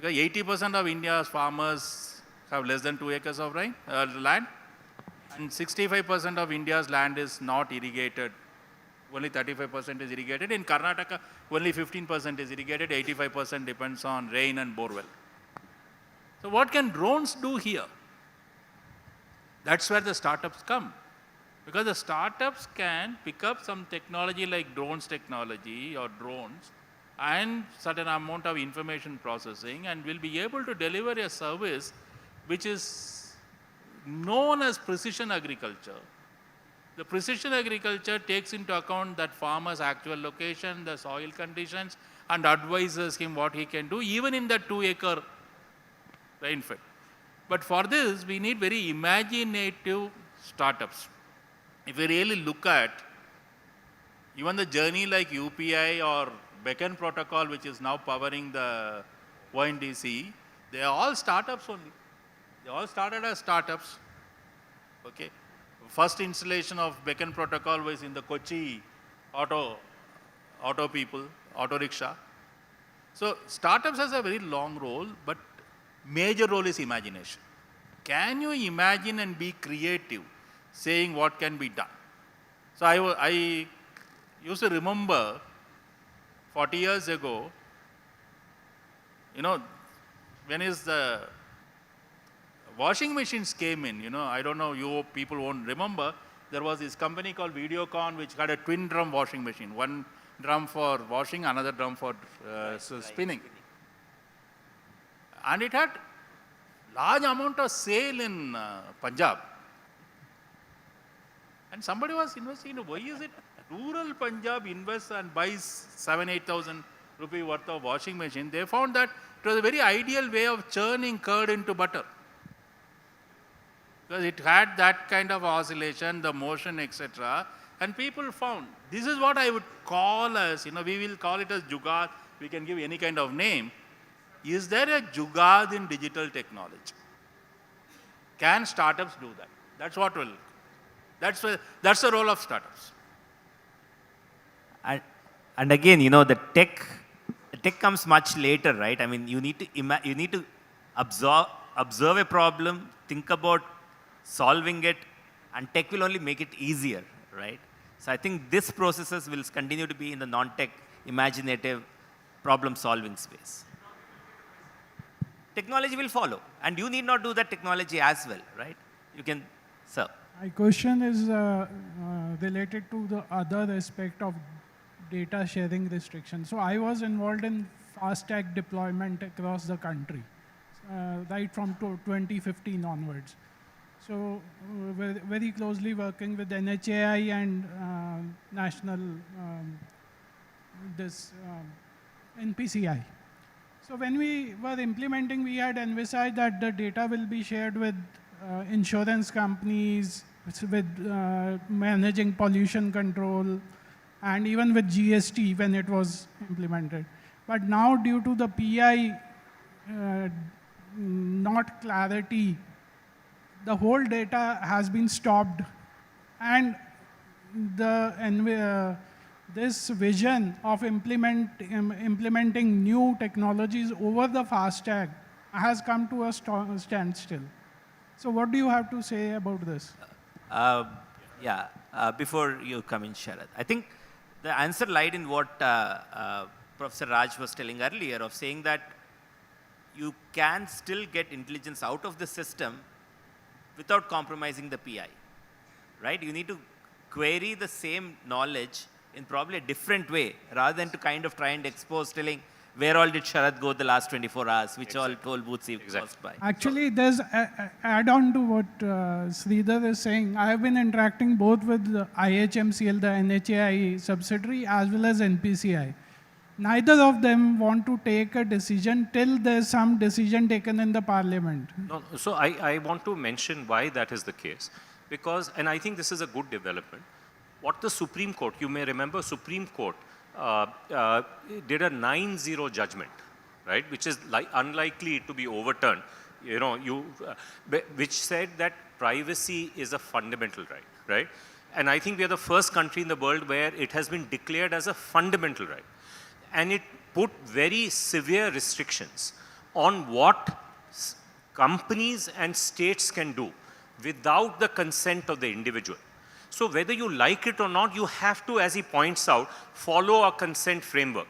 S6: Because 80% of India's farmers have less than 2 acres of land. And 65% of India's land is not irrigated. Only 35% is irrigated. In Karnataka, only 15% is irrigated. 85% depends on rain and borewell. So what can drones do here? That's where the startups come. Because the startups can pick up some technology like drones technology or drones and certain amount of information processing and will be able to deliver a service which is known as precision agriculture. The precision agriculture takes into account that farmer's actual location, the soil conditions, and advises him what he can do, even in that 2-acre rainfed. But for this, we need very imaginative startups. If we really look at even the journey like UPI or Beacon protocol, which is now powering the ONDC, they are all startups only. They all started as startups. Okay. First installation of Beacon protocol was in the Kochi auto people, auto rickshaw. So startups has a very long role, but major role is imagination. Can you imagine and be creative, saying what can be done? So I used to remember 40 years ago, when is the washing machines came in, I don't know, you people won't remember, there was this company called Videocon which had a twin drum washing machine, one drum for washing, another drum for spinning. And it had large amount of sale in Punjab. And somebody was investing, why is it rural Punjab invests and buys 7,000-8,000 rupee worth of washing machine? They found that it was a very ideal way of churning curd into butter. Because it had that kind of oscillation, the motion, etc. And people found, this is what I would call as, we will call it as Jugaad, we can give any kind of name. Is there a Jugaad in digital technology? Can startups do that? That's the role of startups.
S3: And again, the tech comes much later, right? I mean, you need to observe a problem, think about solving it, and tech will only make it easier, right? So I think these processes will continue to be in the non-tech, imaginative, problem-solving space. Technology will follow, and you need not do that technology as well, right? You can serve.
S9: My question is related to the other aspect of data sharing restrictions. So I was involved in FASTag deployment across the country, right from 2015 onwards. So we're very closely working with NHAI and national NPCI. So when we were implementing, we had envisaged that the data will be shared with insurance companies, with managing pollution control, and even with GST when it was implemented. But now due to the PI not clarity, the whole data has been stopped, and this vision of implementing new technologies over the FASTag has come to a standstill. So what do you have to say about this?
S3: Before you come in, Sharad, I think the answer lied in what Professor Raj was telling earlier, of saying that you can still get intelligence out of the system without compromising the PI, right? You need to query the same knowledge in probably a different way, rather than to kind of try and expose, telling where all did Sharad go the last 24 hours, which all toll booths he passed by.
S9: Actually, there's add on to what Sridhar is saying. I have been interacting both with the IHMCL, the NHAI subsidiary, as well as NPCI. Neither of them want to take a decision till there's some decision taken in the parliament.
S5: No, so I want to mention why that is the case. Because, and I think this is a good development, what the Supreme Court, you may remember Supreme Court did a 9-0 judgment, right, which is unlikely to be overturned, which said that privacy is a fundamental right, right? And I think we are the first country in the world where it has been declared as a fundamental right. And it put very severe restrictions on what companies and states can do without the consent of the individual. So whether you like it or not, you have to, as he points out, follow a consent framework.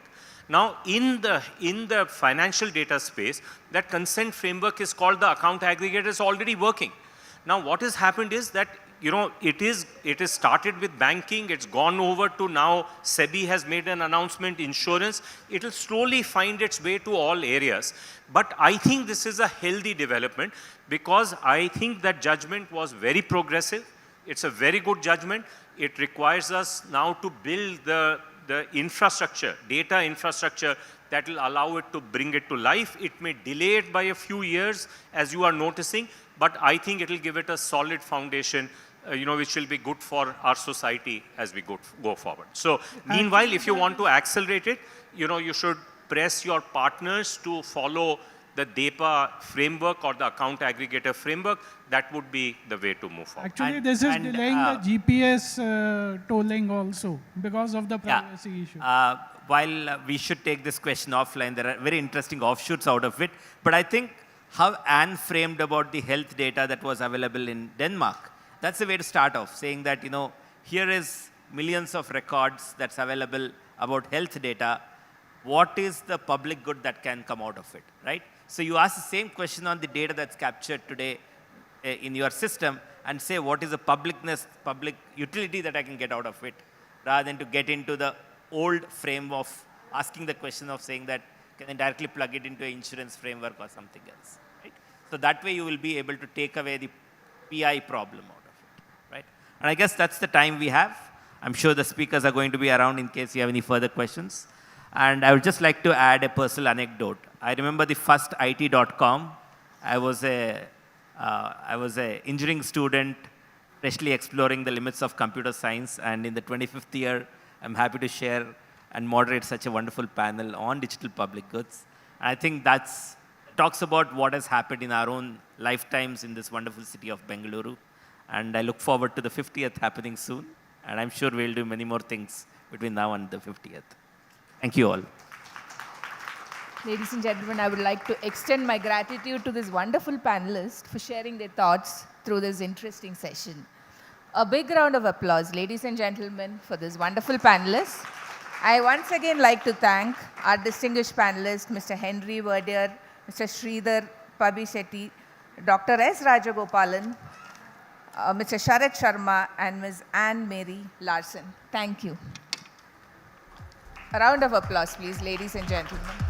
S5: Now, in the financial data space, that consent framework is called the account aggregator, is already working. Now, what has happened is that, you know, it is started with banking, it's gone over to now SEBI has made an announcement, insurance. It will slowly find its way to all areas. But I think this is a healthy development, because I think that judgment was very progressive. It's a very good judgment. It requires us now to build the infrastructure, data infrastructure, that will allow it to bring it to life. It may delay it by a few years, as you are noticing, but I think it will give it a solid foundation, you know, which will be good for our society as we go forward. So meanwhile, if you want to accelerate it, you know, you should press your partners to follow the DEPA framework or the account aggregator framework. That would be the way to move forward.
S9: Actually, this is delaying the GPS tolling also because of the privacy issue.
S3: While we should take this question offline, there are very interesting offshoots out of it. But I think how Anne framed about the health data that was available in Denmark, that's the way to start off, saying that, you know, here is millions of records that's available about health data. What is the public good that can come out of it, right? So you ask the same question on the data that's captured today in your system and say, what is the public utility that I can get out of it, rather than to get into the old frame of asking the question of saying that, can I directly plug it into an insurance framework or something else, right? So that way you will be able to take away the PI problem out of it, right? And I guess that's the time we have. I'm sure the speakers are going to be around in case you have any further questions. And I would just like to add a personal anecdote. I remember the first IT.com. I was a engineering student, freshly exploring the limits of computer science. And in the 25th year, I'm happy to share and moderate such a wonderful panel on digital public goods. And I think that's talks about what has happened in our own lifetimes in this wonderful city of Bengaluru. And I look forward to the 50th happening soon. And I'm sure we'll do many more things between now and the 50th. Thank you all.
S1: Ladies and gentlemen, I would like to extend my gratitude to this wonderful panelists for sharing their thoughts through this interesting session. A big round of applause, ladies and gentlemen, for this wonderful panelists. I once again like to thank our distinguished panelists, Mr. Henri, Verdier, Mr. Sridhar, Pabbisetty, Dr. S. Rajagopalan, Mr. Sharad Sharma, and Ms. Anne-Marie Larsen. Thank you. A round of applause, please, ladies and gentlemen.